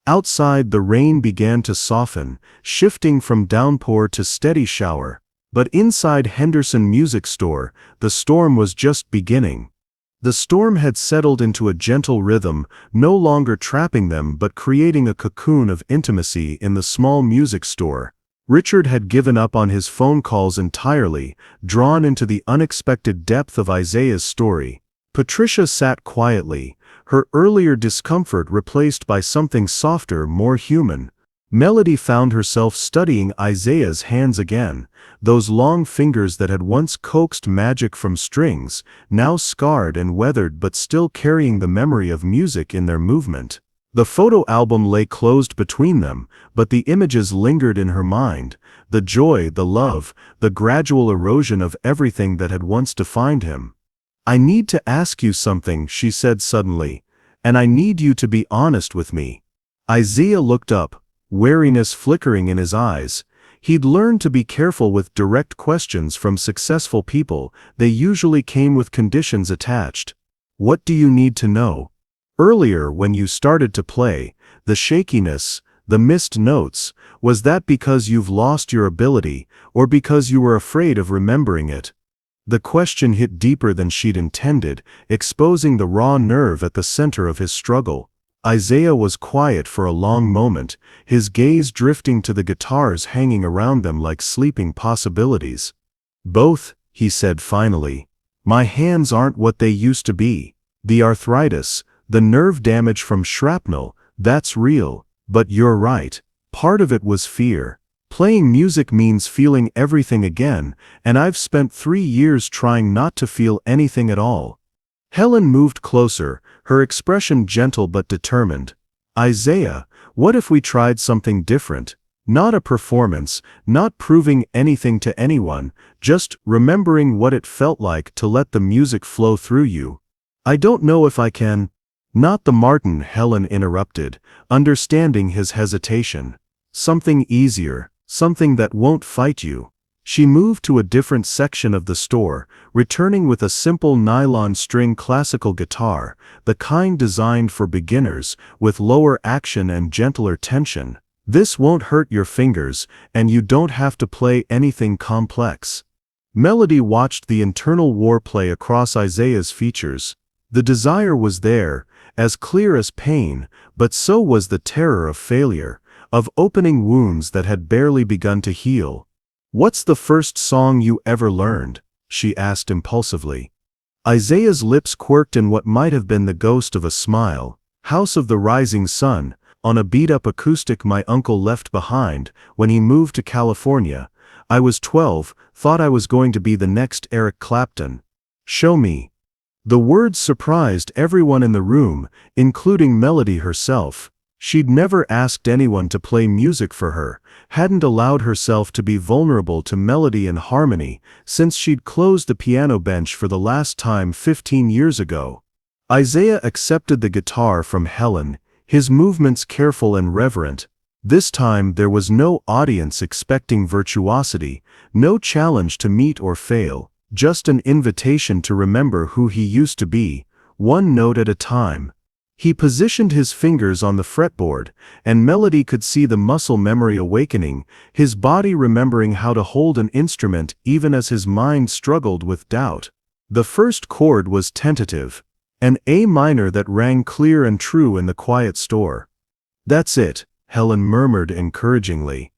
Outside the rain began to soften, shifting from downpour to steady shower. But inside Henderson Music Store, the storm was just beginning. The storm had settled into a gentle rhythm, no longer trapping them but creating a cocoon of intimacy in the small music store. Richard had given up on his phone calls entirely, drawn into the unexpected depth of Isaiah's story. Patricia sat quietly, her earlier discomfort replaced by something softer, more human. Melody found herself studying Isaiah's hands again, those long fingers that had once coaxed magic from strings, now scarred and weathered but still carrying the memory of music in their movement. The photo album lay closed between them, but the images lingered in her mind, the joy, the love, the gradual erosion of everything that had once defined him. "I need to ask you something," she said suddenly, "and I need you to be honest with me." Isaiah looked up, wariness flickering in his eyes. He'd learned to be careful with direct questions from successful people. They usually came with conditions attached. "What do you need to know? Earlier when you started to play, the shakiness, the missed notes, was that because you've lost your ability, or because you were afraid of remembering it?" The question hit deeper than she'd intended, exposing the raw nerve at the center of his struggle. Isaiah was quiet for a long moment, his gaze drifting to the guitars hanging around them like sleeping possibilities. "Both," he said finally. "My hands aren't what they used to be. The arthritis, the nerve damage from shrapnel, that's real. But you're right. Part of it was fear. Playing music means feeling everything again, and I've spent 3 years trying not to feel anything at all." Helen moved closer, her expression gentle but determined. "Isaiah, what if we tried something different? Not a performance, not proving anything to anyone, just remembering what it felt like to let the music flow through you." "I don't know if I can." "Not the Martin," Helen interrupted, understanding his hesitation. "Something easier, something that won't fight you." She moved to a different section of the store, returning with a simple nylon string classical guitar, the kind designed for beginners, with lower action and gentler tension. "This won't hurt your fingers, and you don't have to play anything complex." Melody watched the internal war play across Isaiah's features. The desire was there, as clear as pain, but so was the terror of failure, of opening wounds that had barely begun to heal. "What's the first song you ever learned?" she asked impulsively. Isaiah's lips quirked in what might have been the ghost of a smile. "House of the Rising Sun," on a beat-up acoustic my uncle left behind when he moved to California. I was 12, thought I was going to be the next Eric Clapton. "Show me." The words surprised everyone in the room, including Melody herself. She'd never asked anyone to play music for her, hadn't allowed herself to be vulnerable to melody and harmony since she'd closed the piano bench for the last time 15 years ago. Isaiah accepted the guitar from Helen, his movements careful and reverent. This time there was no audience expecting virtuosity, no challenge to meet or fail, just an invitation to remember who he used to be, one note at a time. He positioned his fingers on the fretboard, and Melody could see the muscle memory awakening, his body remembering how to hold an instrument even as his mind struggled with doubt. The first chord was tentative, an A minor that rang clear and true in the quiet store. "That's it," Helen murmured encouragingly.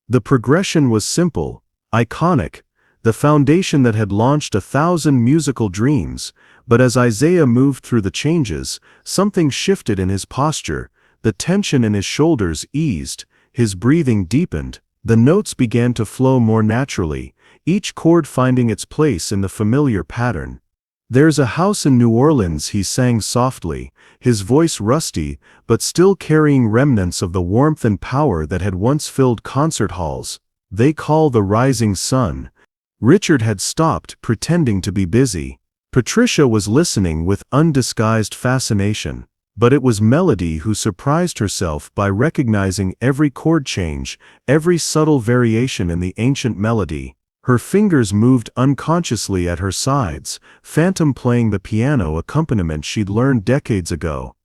The progression was simple, iconic, the foundation that had launched 1,000 musical dreams. But as Isaiah moved through the changes, something shifted in his posture, the tension in his shoulders eased, his breathing deepened, the notes began to flow more naturally, each chord finding its place in the familiar pattern. "There's a house in New Orleans," he sang softly, his voice rusty, but still carrying remnants of the warmth and power that had once filled concert halls. "They call the Rising Sun." Richard had stopped, pretending to be busy. Patricia was listening with undisguised fascination, but it was Melody who surprised herself by recognizing every chord change, every subtle variation in the ancient melody. Her fingers moved unconsciously at her sides, phantom playing the piano accompaniment she'd learned decades ago.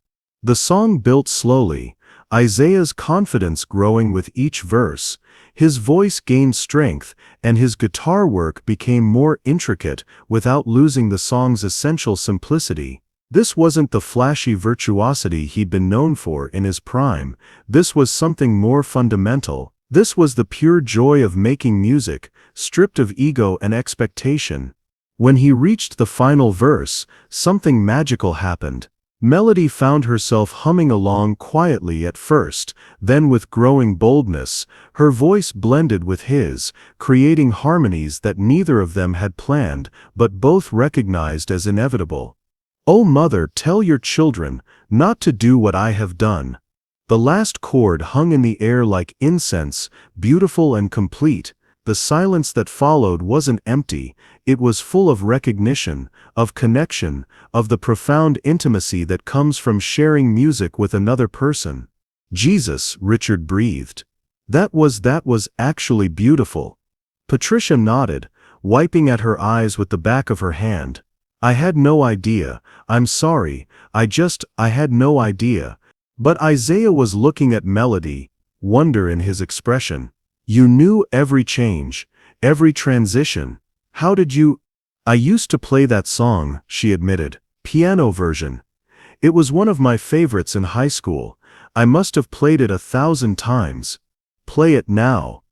The song built slowly, Isaiah's confidence growing with each verse. His voice gained strength, and his guitar work became more intricate without losing the song's essential simplicity. This wasn't the flashy virtuosity he'd been known for in his prime. This was something more fundamental. This was the pure joy of making music, stripped of ego and expectation. When he reached the final verse, something magical happened. Melody found herself humming along quietly at first, then with growing boldness, her voice blended with his, creating harmonies that neither of them had planned, but both recognized as inevitable. "O mother, tell your children not to do what I have done." The last chord hung in the air like incense, beautiful and complete. The silence that followed wasn't empty, it was full of recognition, of connection, of the profound intimacy that comes from sharing music with another person. "Jesus," Richard breathed. That was actually beautiful." Patricia nodded, wiping at her eyes with the back of her hand. "I had no idea, I'm sorry, I had no idea." But Isaiah was looking at Melody, wonder in his expression. "You knew every change, every transition. How did you—" "I used to play that song," she admitted. "Piano version. It was one of my favorites in high school. I must have played it 1,000 times. Play it now."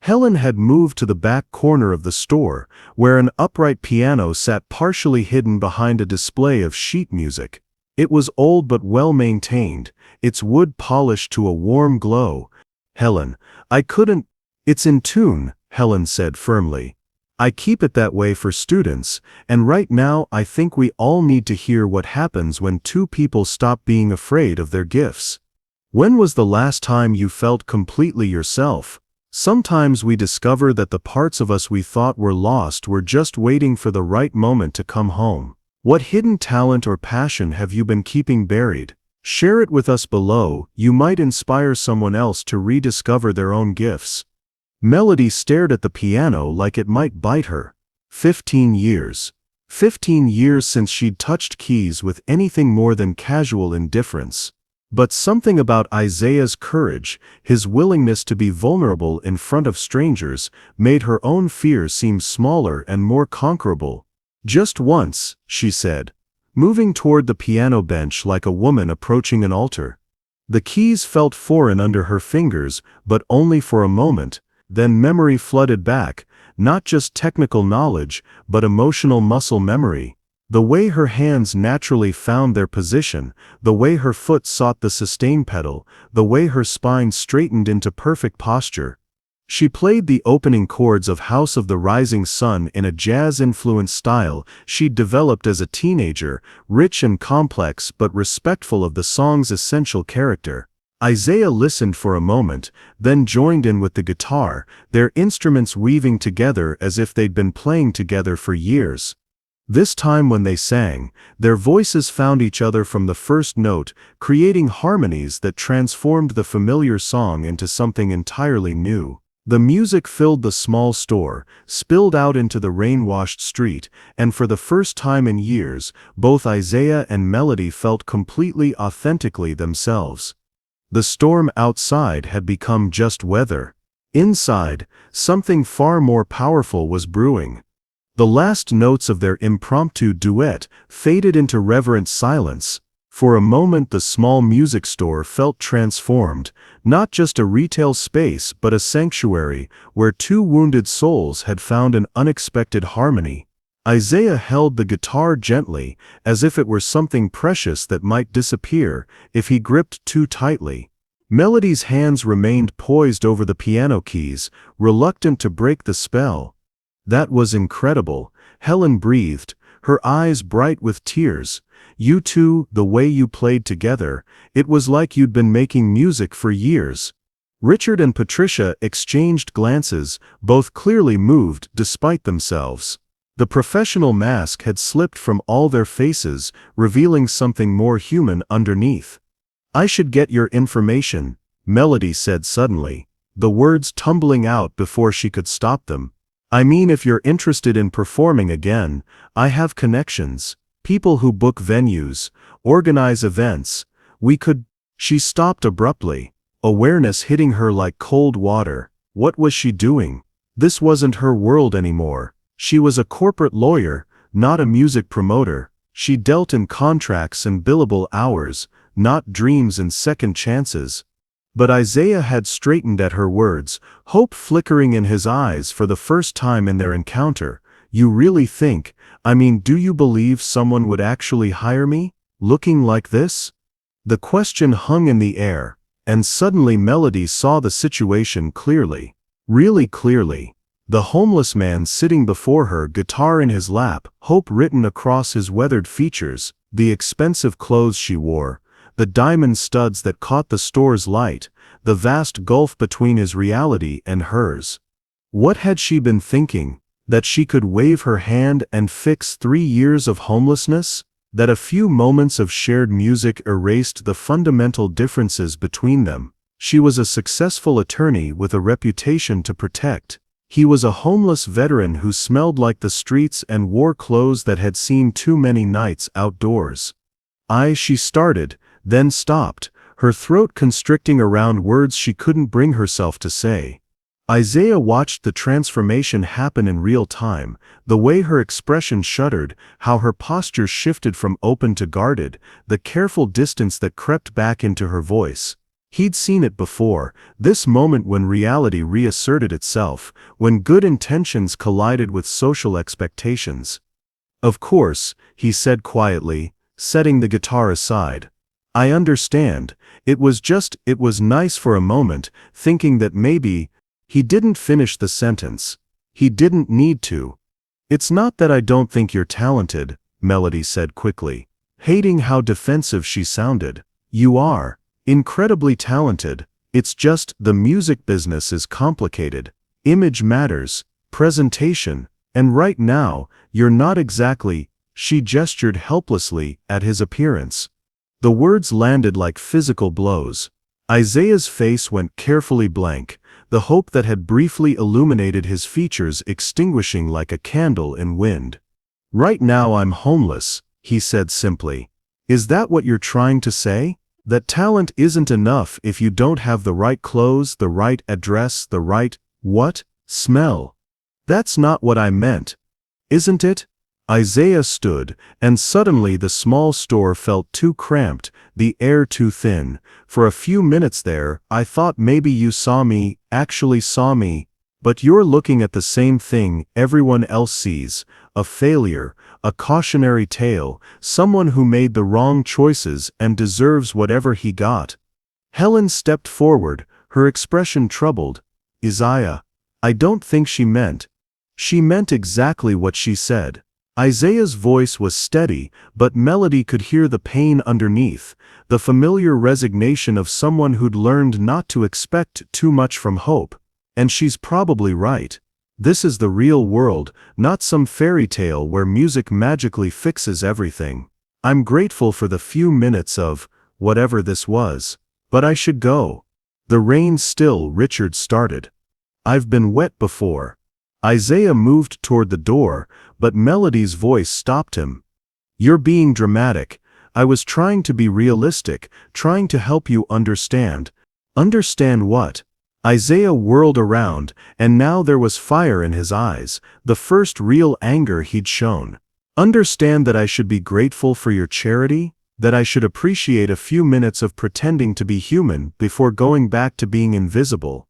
Helen had moved to the back corner of the store, where an upright piano sat partially hidden behind a display of sheet music. It was old but well maintained, its wood polished to a warm glow. "Helen, I couldn't—" "It's in tune," Helen said firmly. "I keep it that way for students, and right now I think we all need to hear what happens when two people stop being afraid of their gifts. When was the last time you felt completely yourself? Sometimes we discover that the parts of us we thought were lost were just waiting for the right moment to come home. What hidden talent or passion have you been keeping buried? Share it with us below. You might inspire someone else to rediscover their own gifts." Melody stared at the piano like it might bite her. 15 years. 15 years since she'd touched keys with anything more than casual indifference. But something about Isaiah's courage, his willingness to be vulnerable in front of strangers, made her own fears seem smaller and more conquerable. "Just once," she said, moving toward the piano bench like a woman approaching an altar. The keys felt foreign under her fingers, but only for a moment. Then memory flooded back, not just technical knowledge, but emotional muscle memory. The way her hands naturally found their position, the way her foot sought the sustain pedal, the way her spine straightened into perfect posture. She played the opening chords of House of the Rising Sun in a jazz-influenced style she'd developed as a teenager, rich and complex but respectful of the song's essential character. Isaiah listened for a moment, then joined in with the guitar, their instruments weaving together as if they'd been playing together for years. This time when they sang, their voices found each other from the first note, creating harmonies that transformed the familiar song into something entirely new. The music filled the small store, spilled out into the rain-washed street, and for the first time in years, both Isaiah and Melody felt completely authentically themselves. The storm outside had become just weather. Inside, something far more powerful was brewing. The last notes of their impromptu duet faded into reverent silence. For a moment the small music store felt transformed, not just a retail space but a sanctuary where two wounded souls had found an unexpected harmony. Isaiah held the guitar gently, as if it were something precious that might disappear if he gripped too tightly. Melody's hands remained poised over the piano keys, reluctant to break the spell. "That was incredible," Helen breathed, her eyes bright with tears. "You two, the way you played together, it was like you'd been making music for years." Richard and Patricia exchanged glances, both clearly moved despite themselves. The professional mask had slipped from all their faces, revealing something more human underneath. "I should get your information," Melody said suddenly, the words tumbling out before she could stop them. "I mean, if you're interested in performing again, I have connections, people who book venues, organize events. We could—" She stopped abruptly, awareness hitting her like cold water. What was she doing? This wasn't her world anymore. She was a corporate lawyer, not a music promoter. She dealt in contracts and billable hours, not dreams and second chances. But Isaiah had straightened at her words, hope flickering in his eyes for the first time in their encounter. "You really think, I mean, do you believe someone would actually hire me, looking like this?" The question hung in the air, and suddenly Melody saw the situation clearly. Really clearly. The homeless man sitting before her, guitar in his lap, hope written across his weathered features, the expensive clothes she wore, the diamond studs that caught the store's light, the vast gulf between his reality and hers. What had she been thinking? That she could wave her hand and fix 3 years of homelessness? That a few moments of shared music erased the fundamental differences between them? She was a successful attorney with a reputation to protect. He was a homeless veteran who smelled like the streets and wore clothes that had seen too many nights outdoors. She started, then stopped, her throat constricting around words she couldn't bring herself to say. Isaiah watched the transformation happen in real time, the way her expression shuddered, how her posture shifted from open to guarded, the careful distance that crept back into her voice. He'd seen it before, this moment when reality reasserted itself, when good intentions collided with social expectations. "Of course," he said quietly, setting the guitar aside. "I understand. It was nice for a moment, thinking that maybe—" He didn't finish the sentence. He didn't need to. "It's not that I don't think you're talented," Melody said quickly, hating how defensive she sounded. "You are. Incredibly talented. It's just, the music business is complicated. Image matters, presentation, and right now, you're not exactly—" She gestured helplessly at his appearance. The words landed like physical blows. Isaiah's face went carefully blank, the hope that had briefly illuminated his features extinguishing like a candle in wind. "Right now I'm homeless," he said simply. "Is that what you're trying to say? That talent isn't enough if you don't have the right clothes, the right address, the right, what, smell? That's not what I meant. Isn't it?" Isaiah stood, and suddenly the small store felt too cramped, the air too thin. "For a few minutes there, I thought maybe you saw me, actually saw me. But you're looking at the same thing everyone else sees, a failure, a cautionary tale, someone who made the wrong choices and deserves whatever he got." Helen stepped forward, her expression troubled. "Isaiah, I don't think she meant. She meant exactly what she said." Isaiah's voice was steady, but Melody could hear the pain underneath, the familiar resignation of someone who'd learned not to expect too much from hope. "And she's probably right. This is the real world, not some fairy tale where music magically fixes everything. I'm grateful for the few minutes of whatever this was. But I should go." "The rain's still," Richard started. "I've been wet before." Isaiah moved toward the door, but Melody's voice stopped him. "You're being dramatic. I was trying to be realistic, trying to help you understand." "Understand what?" Isaiah whirled around, and now there was fire in his eyes, the first real anger he'd shown. "Understand that I should be grateful for your charity? That I should appreciate a few minutes of pretending to be human before going back to being invisible?"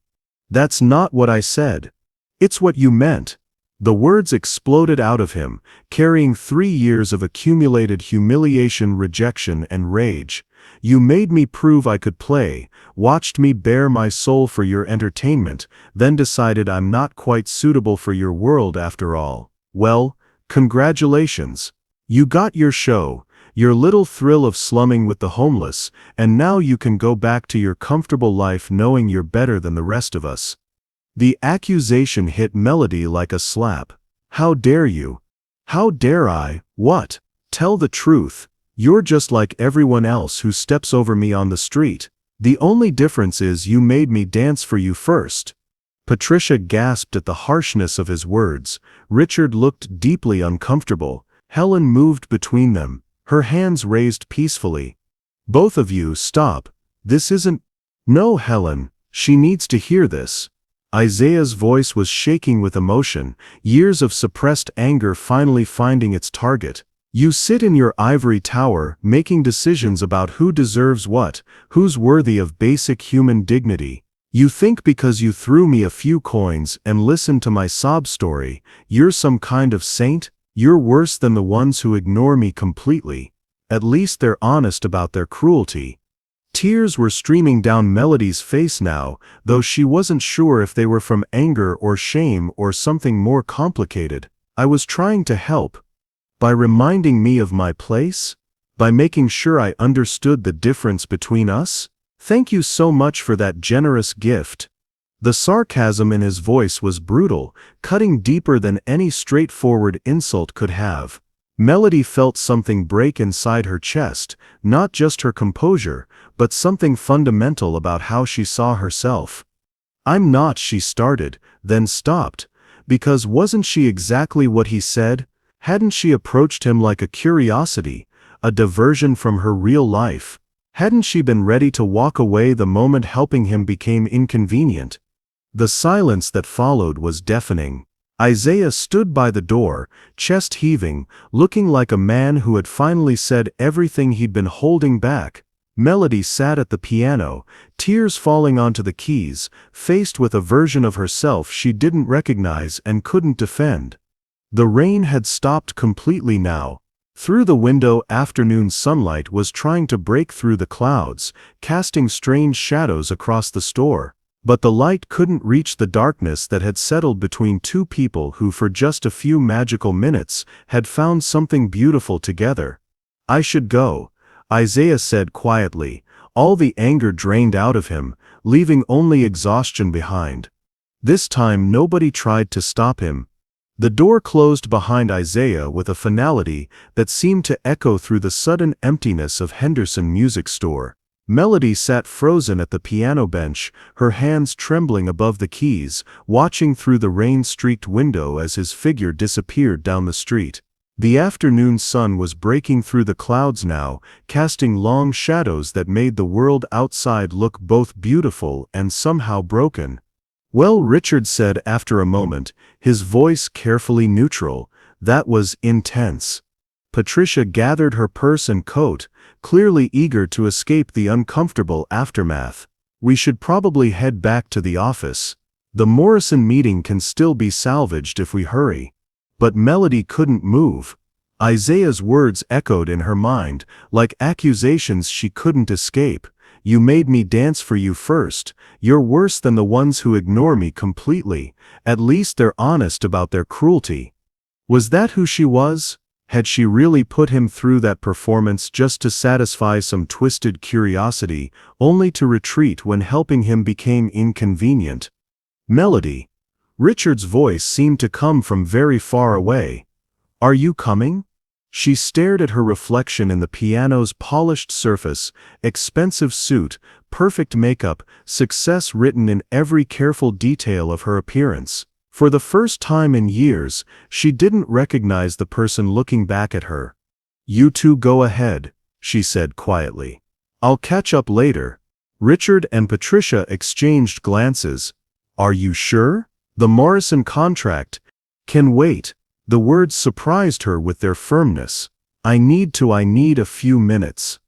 "That's not what I said." "It's what you meant." The words exploded out of him, carrying 3 years of accumulated humiliation, rejection, and rage. "You made me prove I could play, watched me bare my soul for your entertainment, then decided I'm not quite suitable for your world after all. Well, congratulations. You got your show, your little thrill of slumming with the homeless, and now you can go back to your comfortable life knowing you're better than the rest of us." The accusation hit Melody like a slap. "How dare you?" "How dare I? What? Tell the truth. You're just like everyone else who steps over me on the street. The only difference is you made me dance for you first." Patricia gasped at the harshness of his words. Richard looked deeply uncomfortable. Helen moved between them, her hands raised peacefully. "Both of you, stop. This isn't—" "No, Helen, she needs to hear this." Isaiah's voice was shaking with emotion, years of suppressed anger finally finding its target. "You sit in your ivory tower, making decisions about who deserves what, who's worthy of basic human dignity. You think because you threw me a few coins and listened to my sob story, you're some kind of saint? You're worse than the ones who ignore me completely. At least they're honest about their cruelty." Tears were streaming down Melody's face now, though she wasn't sure if they were from anger or shame or something more complicated. "I was trying to help. By reminding me of my place? By making sure I understood the difference between us? Thank you so much for that generous gift." The sarcasm in his voice was brutal, cutting deeper than any straightforward insult could have. Melody felt something break inside her chest, not just her composure, but something fundamental about how she saw herself. "I'm not," she started, then stopped, because wasn't she exactly what he said? Hadn't she approached him like a curiosity, a diversion from her real life? Hadn't she been ready to walk away the moment helping him became inconvenient? The silence that followed was deafening. Isaiah stood by the door, chest heaving, looking like a man who had finally said everything he'd been holding back. Melody sat at the piano, tears falling onto the keys, faced with a version of herself she didn't recognize and couldn't defend. The rain had stopped completely now. Through the window, afternoon sunlight was trying to break through the clouds, casting strange shadows across the store. But the light couldn't reach the darkness that had settled between two people who for just a few magical minutes had found something beautiful together. "I should go," Isaiah said quietly, all the anger drained out of him, leaving only exhaustion behind. This time nobody tried to stop him. The door closed behind Isaiah with a finality that seemed to echo through the sudden emptiness of Henderson Music Store. Melody sat frozen at the piano bench, her hands trembling above the keys, watching through the rain-streaked window as his figure disappeared down the street. The afternoon sun was breaking through the clouds now, casting long shadows that made the world outside look both beautiful and somehow broken. "Well," Richard said after a moment, his voice carefully neutral, "that was intense." Patricia gathered her purse and coat, clearly eager to escape the uncomfortable aftermath. "We should probably head back to the office. The Morrison meeting can still be salvaged if we hurry." But Melody couldn't move. Isaiah's words echoed in her mind, like accusations she couldn't escape. "You made me dance for you first. You're worse than the ones who ignore me completely. At least they're honest about their cruelty." Was that who she was? Had she really put him through that performance just to satisfy some twisted curiosity, only to retreat when helping him became inconvenient? "Melody." Richard's voice seemed to come from very far away. "Are you coming?" She stared at her reflection in the piano's polished surface, expensive suit, perfect makeup, success written in every careful detail of her appearance. For the first time in years, she didn't recognize the person looking back at her. "You two go ahead," she said quietly. "I'll catch up later." Richard and Patricia exchanged glances. "Are you sure? The Morrison contract can wait." The words surprised her with their firmness. I need a few minutes."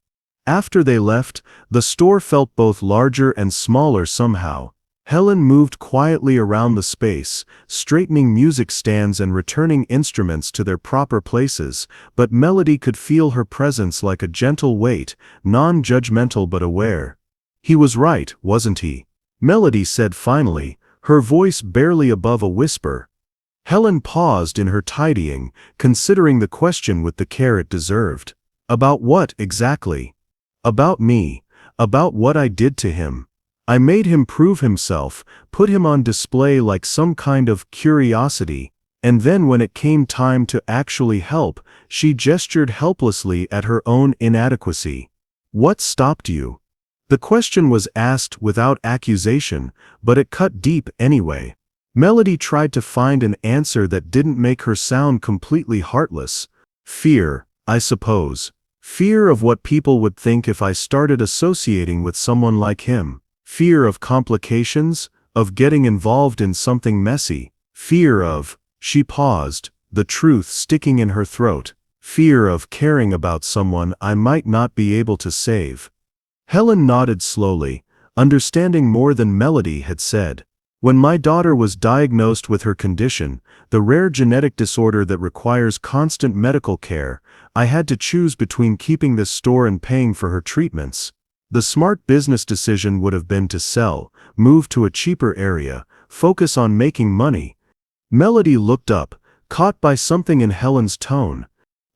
After they left, the store felt both larger and smaller somehow. Helen moved quietly around the space, straightening music stands and returning instruments to their proper places, but Melody could feel her presence like a gentle weight, non-judgmental but aware. "He was right, wasn't he?" Melody said finally, her voice barely above a whisper. Helen paused in her tidying, considering the question with the care it deserved. "About what, exactly?" "About me. About what I did to him. I made him prove himself, put him on display like some kind of curiosity, and then when it came time to actually help, she gestured helplessly at her own inadequacy." "What stopped you?" The question was asked without accusation, but it cut deep anyway. Melody tried to find an answer that didn't make her sound completely heartless. "Fear, I suppose. Fear of what people would think if I started associating with someone like him. Fear of complications, of getting involved in something messy. Fear of," she paused, the truth sticking in her throat, "fear of caring about someone I might not be able to save." Helen nodded slowly, understanding more than Melody had said. "When my daughter was diagnosed with her condition, the rare genetic disorder that requires constant medical care, I had to choose between keeping this store and paying for her treatments. The smart business decision would have been to sell, move to a cheaper area, focus on making money." Melody looked up, caught by something in Helen's tone.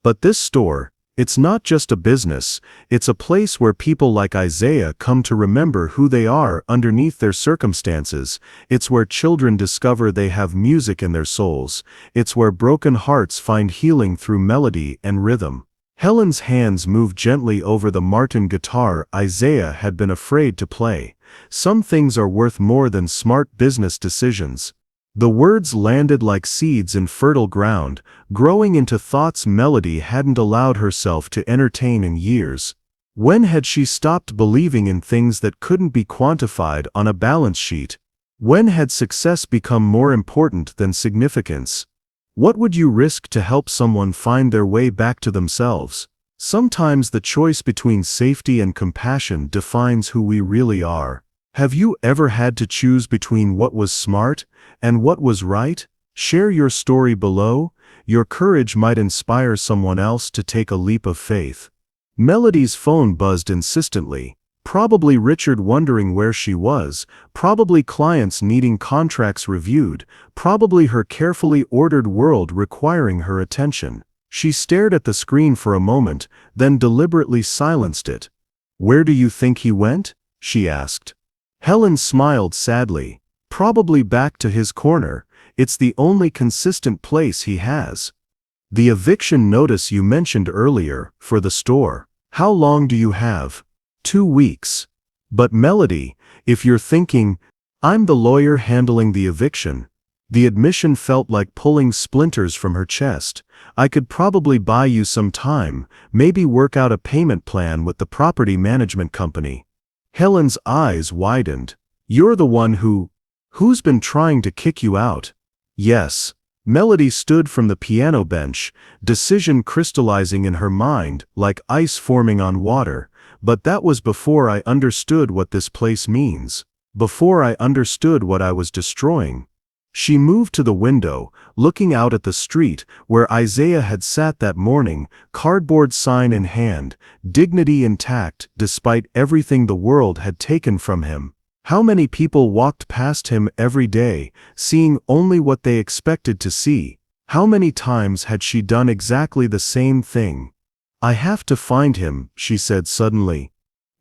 "But this store, it's not just a business, it's a place where people like Isaiah come to remember who they are underneath their circumstances. It's where children discover they have music in their souls. It's where broken hearts find healing through melody and rhythm." Helen's hands moved gently over the Martin guitar Isaiah had been afraid to play. "Some things are worth more than smart business decisions." The words landed like seeds in fertile ground, growing into thoughts Melody hadn't allowed herself to entertain in years. When had she stopped believing in things that couldn't be quantified on a balance sheet? When had success become more important than significance? What would you risk to help someone find their way back to themselves? Sometimes the choice between safety and compassion defines who we really are. Have you ever had to choose between what was smart and what was right? Share your story below. Your courage might inspire someone else to take a leap of faith. Melody's phone buzzed insistently. Probably Richard wondering where she was, probably clients needing contracts reviewed, probably her carefully ordered world requiring her attention. She stared at the screen for a moment, then deliberately silenced it. "Where do you think he went?" she asked. Helen smiled sadly. "Probably back to his corner. It's the only consistent place he has." "The eviction notice you mentioned earlier, for the store. How long do you have?" 2 weeks. "But Melody, if you're thinking, I'm the lawyer handling the eviction." The admission felt like pulling splinters from her chest. "I could probably buy you some time, maybe work out a payment plan with the property management company." Helen's eyes widened. "You're the one who's been trying to kick you out?" "Yes." Melody stood from the piano bench, decision crystallizing in her mind like ice forming on water. "But that was before I understood what this place means. Before I understood what I was destroying." She moved to the window, looking out at the street where Isaiah had sat that morning, cardboard sign in hand, dignity intact despite everything the world had taken from him. How many people walked past him every day, seeing only what they expected to see? How many times had she done exactly the same thing? "I have to find him," she said suddenly.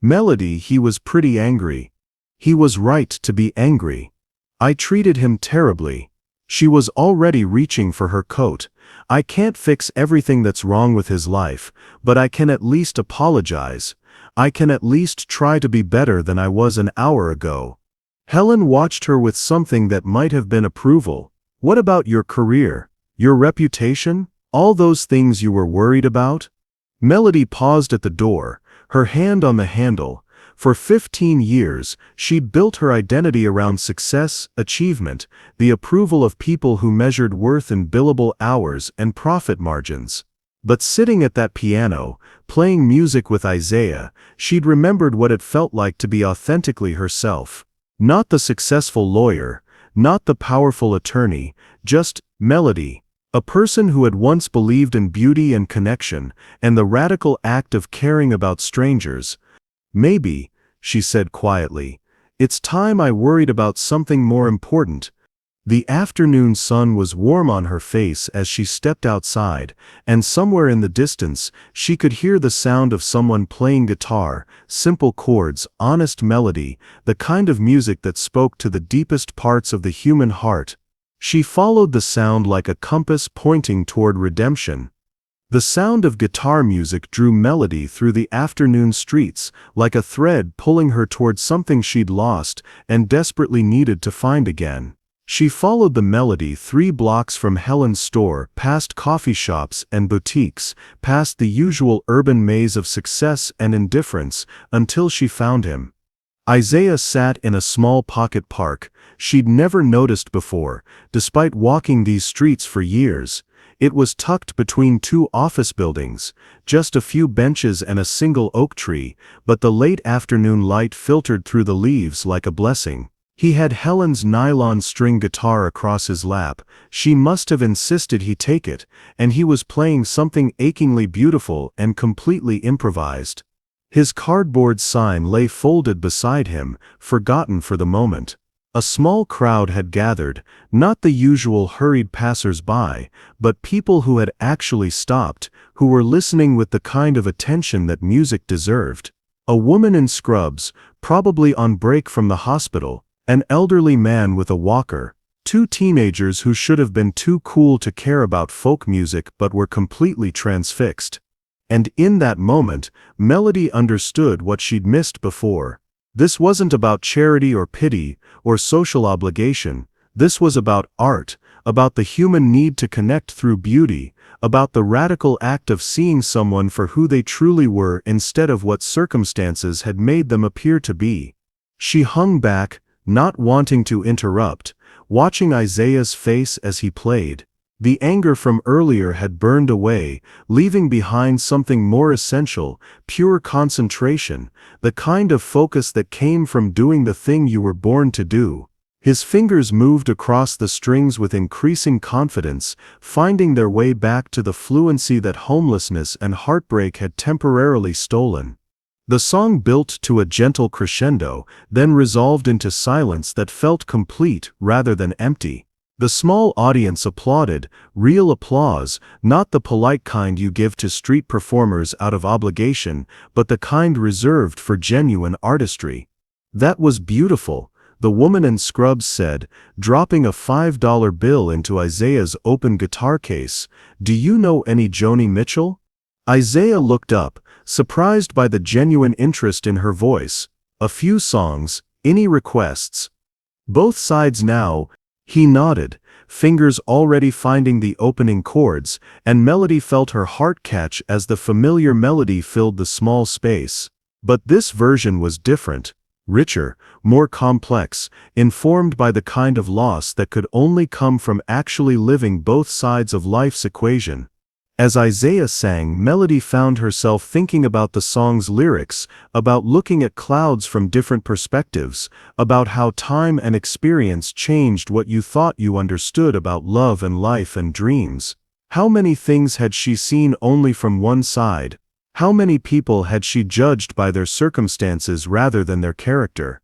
"Melody, he was pretty angry." "He was right to be angry. I treated him terribly." She was already reaching for her coat. "I can't fix everything that's wrong with his life, but I can at least apologize. I can at least try to be better than I was an hour ago." Helen watched her with something that might have been approval. "What about your career? Your reputation? All those things you were worried about?" Melody paused at the door, her hand on the handle. For 15 years, she'd built her identity around success, achievement, the approval of people who measured worth in billable hours and profit margins. But sitting at that piano, playing music with Isaiah, she'd remembered what it felt like to be authentically herself. Not the successful lawyer, not the powerful attorney, just Melody. A person who had once believed in beauty and connection, and the radical act of caring about strangers. "Maybe," she said quietly, "it's time I worried about something more important." The afternoon sun was warm on her face as she stepped outside, and somewhere in the distance, she could hear the sound of someone playing guitar, simple chords, honest melody, the kind of music that spoke to the deepest parts of the human heart. She followed the sound like a compass pointing toward redemption. The sound of guitar music drew Melody through the afternoon streets, like a thread pulling her toward something she'd lost and desperately needed to find again. She followed the melody 3 blocks from Helen's store, past coffee shops and boutiques, past the usual urban maze of success and indifference, until she found him. Isaiah sat in a small pocket park she'd never noticed before, despite walking these streets for years. It was tucked between 2 office buildings, just a few benches and a single oak tree, but the late afternoon light filtered through the leaves like a blessing. He had Helen's nylon string guitar across his lap. She must have insisted he take it, and he was playing something achingly beautiful and completely improvised. His cardboard sign lay folded beside him, forgotten for the moment. A small crowd had gathered, not the usual hurried passers-by, but people who had actually stopped, who were listening with the kind of attention that music deserved. A woman in scrubs, probably on break from the hospital, an elderly man with a walker, 2 teenagers who should have been too cool to care about folk music but were completely transfixed. And in that moment, Melody understood what she'd missed before. This wasn't about charity or pity or social obligation. This was about art, about the human need to connect through beauty, about the radical act of seeing someone for who they truly were instead of what circumstances had made them appear to be. She hung back, not wanting to interrupt, watching Isaiah's face as he played. The anger from earlier had burned away, leaving behind something more essential, pure concentration, the kind of focus that came from doing the thing you were born to do. His fingers moved across the strings with increasing confidence, finding their way back to the fluency that homelessness and heartbreak had temporarily stolen. The song built to a gentle crescendo, then resolved into silence that felt complete rather than empty. The small audience applauded, real applause, not the polite kind you give to street performers out of obligation, but the kind reserved for genuine artistry. "That was beautiful," the woman in scrubs said, dropping a $5 bill into Isaiah's open guitar case. "Do you know any Joni Mitchell?" Isaiah looked up, surprised by the genuine interest in her voice. "A few songs. Any requests?" "Both sides now." He nodded, fingers already finding the opening chords, and Melody felt her heart catch as the familiar melody filled the small space. But this version was different, richer, more complex, informed by the kind of loss that could only come from actually living both sides of life's equation. As Isaiah sang, Melody found herself thinking about the song's lyrics, about looking at clouds from different perspectives, about how time and experience changed what you thought you understood about love and life and dreams. How many things had she seen only from one side? How many people had she judged by their circumstances rather than their character?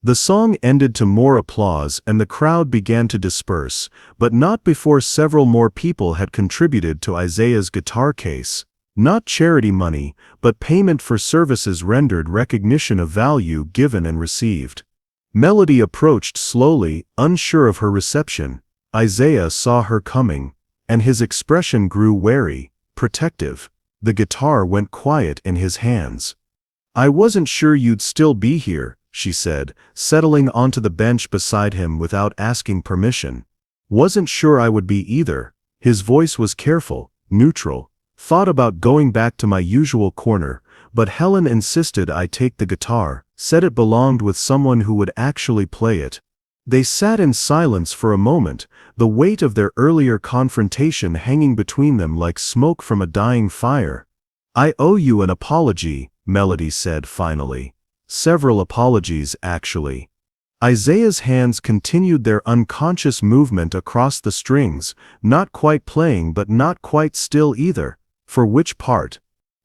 The song ended to more applause and the crowd began to disperse, but not before several more people had contributed to Isaiah's guitar case. Not charity money, but payment for services rendered, recognition of value given and received. Melody approached slowly, unsure of her reception. Isaiah saw her coming, and his expression grew wary, protective. The guitar went quiet in his hands. "I wasn't sure you'd still be here," she said, settling onto the bench beside him without asking permission. "Wasn't sure I would be either." His voice was careful, neutral. "Thought about going back to my usual corner, but Helen insisted I take the guitar, said it belonged with someone who would actually play it." They sat in silence for a moment, the weight of their earlier confrontation hanging between them like smoke from a dying fire. "I owe you an apology," Melody said finally. "Several apologies, actually." Isaiah's hands continued their unconscious movement across the strings, not quite playing but not quite still either. "For which part?"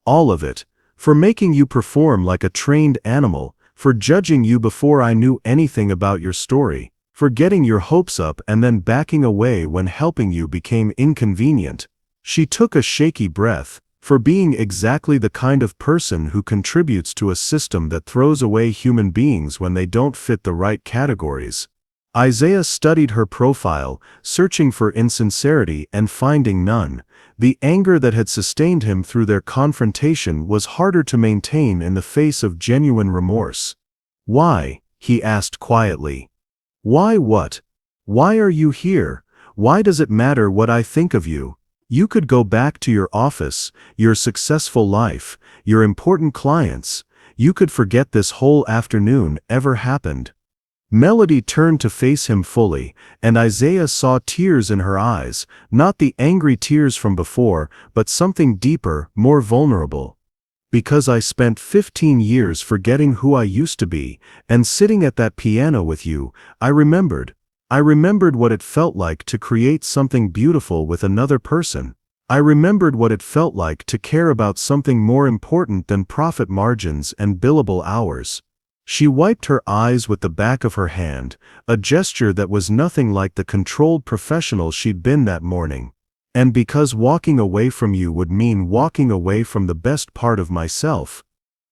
"All of it. For making you perform like a trained animal, for judging you before I knew anything about your story, for getting your hopes up and then backing away when helping you became inconvenient." She took a shaky breath. "For being exactly the kind of person who contributes to a system that throws away human beings when they don't fit the right categories." Isaiah studied her profile, searching for insincerity and finding none. The anger that had sustained him through their confrontation was harder to maintain in the face of genuine remorse. "Why?" he asked quietly. "Why what? Why are you here? Why does it matter what I think of you? You could go back to your office, your successful life, your important clients. You could forget this whole afternoon ever happened." Melody turned to face him fully, and Isaiah saw tears in her eyes, not the angry tears from before, but something deeper, more vulnerable. "Because I spent 15 years forgetting who I used to be, and sitting at that piano with you, I remembered what it felt like to create something beautiful with another person. I remembered what it felt like to care about something more important than profit margins and billable hours." She wiped her eyes with the back of her hand, a gesture that was nothing like the controlled professional she'd been that morning. "And because walking away from you would mean walking away from the best part of myself."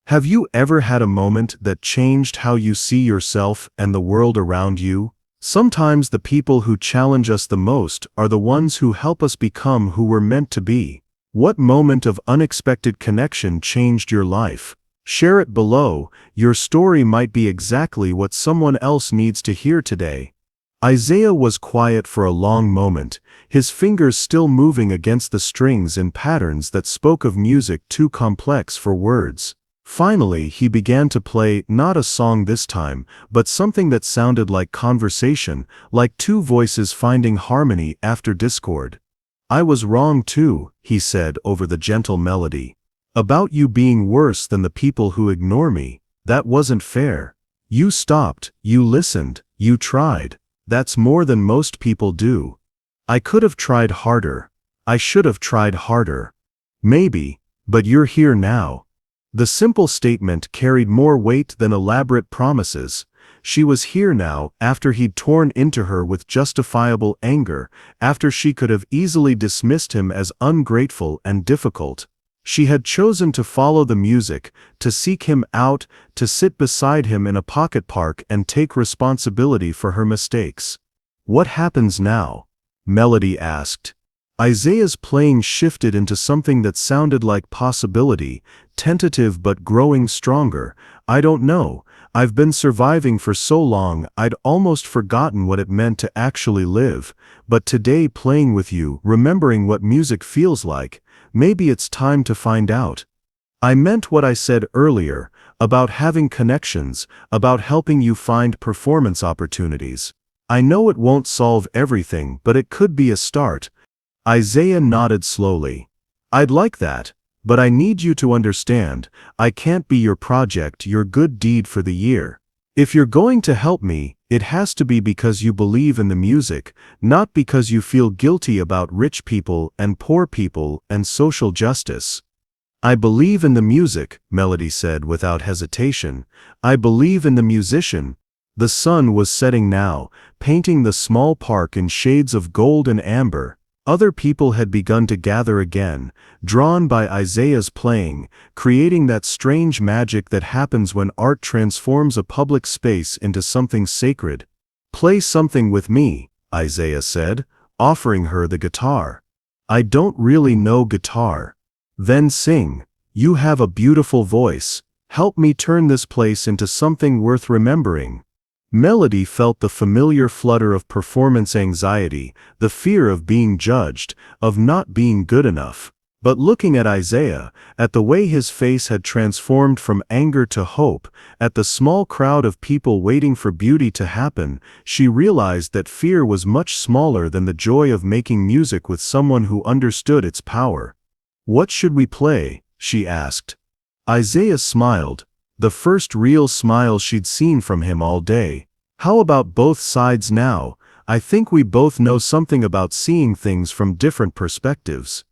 Have you ever had a moment that changed how you see yourself and the world around you? Sometimes the people who challenge us the most are the ones who help us become who we're meant to be. What moment of unexpected connection changed your life? Share it below. Your story might be exactly what someone else needs to hear today. Isaiah was quiet for a long moment, his fingers still moving against the strings in patterns that spoke of music too complex for words. Finally, he began to play, not a song this time, but something that sounded like conversation, like two voices finding harmony after discord. "I was wrong too," he said over the gentle melody. "About you being worse than the people who ignore me. That wasn't fair. You stopped, you listened, you tried. That's more than most people do. I could have tried harder. I should have tried harder. Maybe, but you're here now." The simple statement carried more weight than elaborate promises. She was here now, after he'd torn into her with justifiable anger, after she could have easily dismissed him as ungrateful and difficult. She had chosen to follow the music, to seek him out, to sit beside him in a pocket park and take responsibility for her mistakes. "What happens now?" Melody asked. Isaiah's playing shifted into something that sounded like possibility, tentative but growing stronger. "I don't know. I've been surviving for so long I'd almost forgotten what it meant to actually live. But today, playing with you, remembering what music feels like, maybe it's time to find out. I meant what I said earlier, about having connections, about helping you find performance opportunities. I know it won't solve everything, but it could be a start." Isaiah nodded slowly. "I'd like that, but I need you to understand, I can't be your project, your good deed for the year. If you're going to help me, it has to be because you believe in the music, not because you feel guilty about rich people and poor people and social justice." "I believe in the music," Melody said without hesitation. "I believe in the musician." The sun was setting now, painting the small park in shades of gold and amber. Other people had begun to gather again, drawn by Isaiah's playing, creating that strange magic that happens when art transforms a public space into something sacred. "Play something with me," Isaiah said, offering her the guitar. "I don't really know guitar." "Then sing. You have a beautiful voice. Help me turn this place into something worth remembering." Melody felt the familiar flutter of performance anxiety, the fear of being judged, of not being good enough. But looking at Isaiah, at the way his face had transformed from anger to hope, at the small crowd of people waiting for beauty to happen, she realized that fear was much smaller than the joy of making music with someone who understood its power. "What should we play?" she asked. Isaiah smiled. The first real smile she'd seen from him all day. "How about both sides now? I think we both know something about seeing things from different perspectives."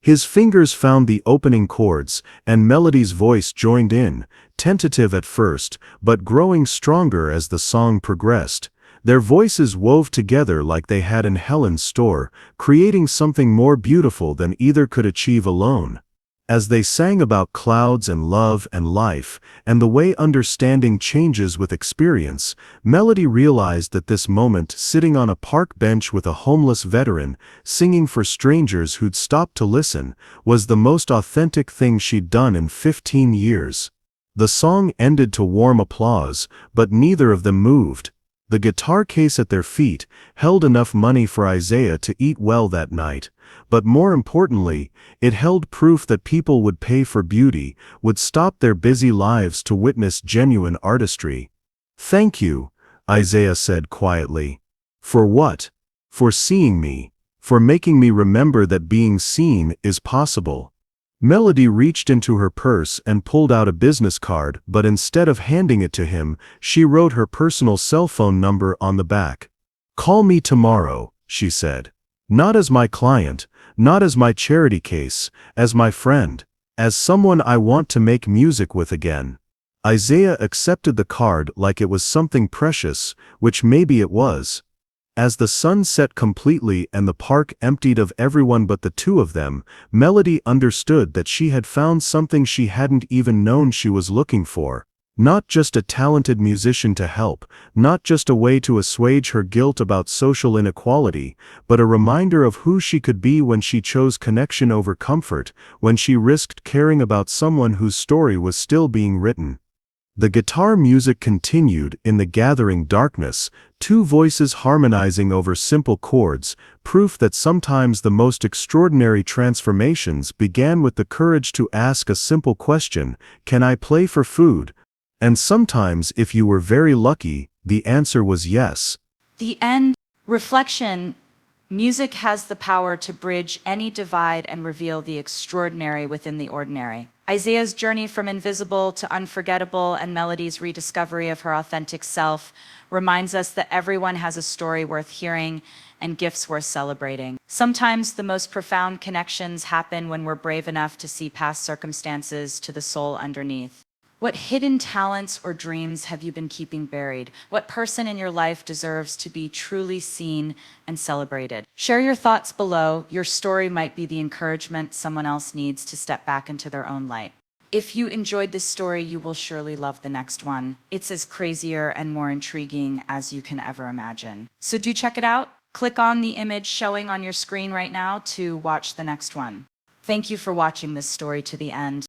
His fingers found the opening chords, and Melody's voice joined in, tentative at first, but growing stronger as the song progressed. Their voices wove together like they had in Helen's store, creating something more beautiful than either could achieve alone. As they sang about clouds and love and life, and the way understanding changes with experience, Melody realized that this moment, sitting on a park bench with a homeless veteran, singing for strangers who'd stopped to listen, was the most authentic thing she'd done in 15 years. The song ended to warm applause, but neither of them moved. The guitar case at their feet held enough money for Isaiah to eat well that night, but more importantly, it held proof that people would pay for beauty, would stop their busy lives to witness genuine artistry. "Thank you," Isaiah said quietly. "For what?" "For seeing me. For making me remember that being seen is possible." Melody reached into her purse and pulled out a business card, but instead of handing it to him, she wrote her personal cell phone number on the back. "Call me tomorrow," she said. "Not as my client, not as my charity case, as my friend, as someone I want to make music with again." Isaiah accepted the card like it was something precious, which maybe it was. As the sun set completely and the park emptied of everyone but the two of them, Melody understood that she had found something she hadn't even known she was looking for. Not just a talented musician to help, not just a way to assuage her guilt about social inequality, but a reminder of who she could be when she chose connection over comfort, when she risked caring about someone whose story was still being written. The guitar music continued in the gathering darkness, two voices harmonizing over simple chords, proof that sometimes the most extraordinary transformations began with the courage to ask a simple question, "Can I play for food?" And sometimes, if you were very lucky, the answer was yes. The end. Reflection. Music has the power to bridge any divide and reveal the extraordinary within the ordinary. Isaiah's journey from invisible to unforgettable and Melody's rediscovery of her authentic self reminds us that everyone has a story worth hearing and gifts worth celebrating. Sometimes the most profound connections happen when we're brave enough to see past circumstances to the soul underneath. What hidden talents or dreams have you been keeping buried? What person in your life deserves to be truly seen and celebrated? Share your thoughts below. Your story might be the encouragement someone else needs to step back into their own light. If you enjoyed this story, you will surely love the next one. It's as crazier and more intriguing as you can ever imagine. So do check it out. Click on the image showing on your screen right now to watch the next one. Thank you for watching this story to the end.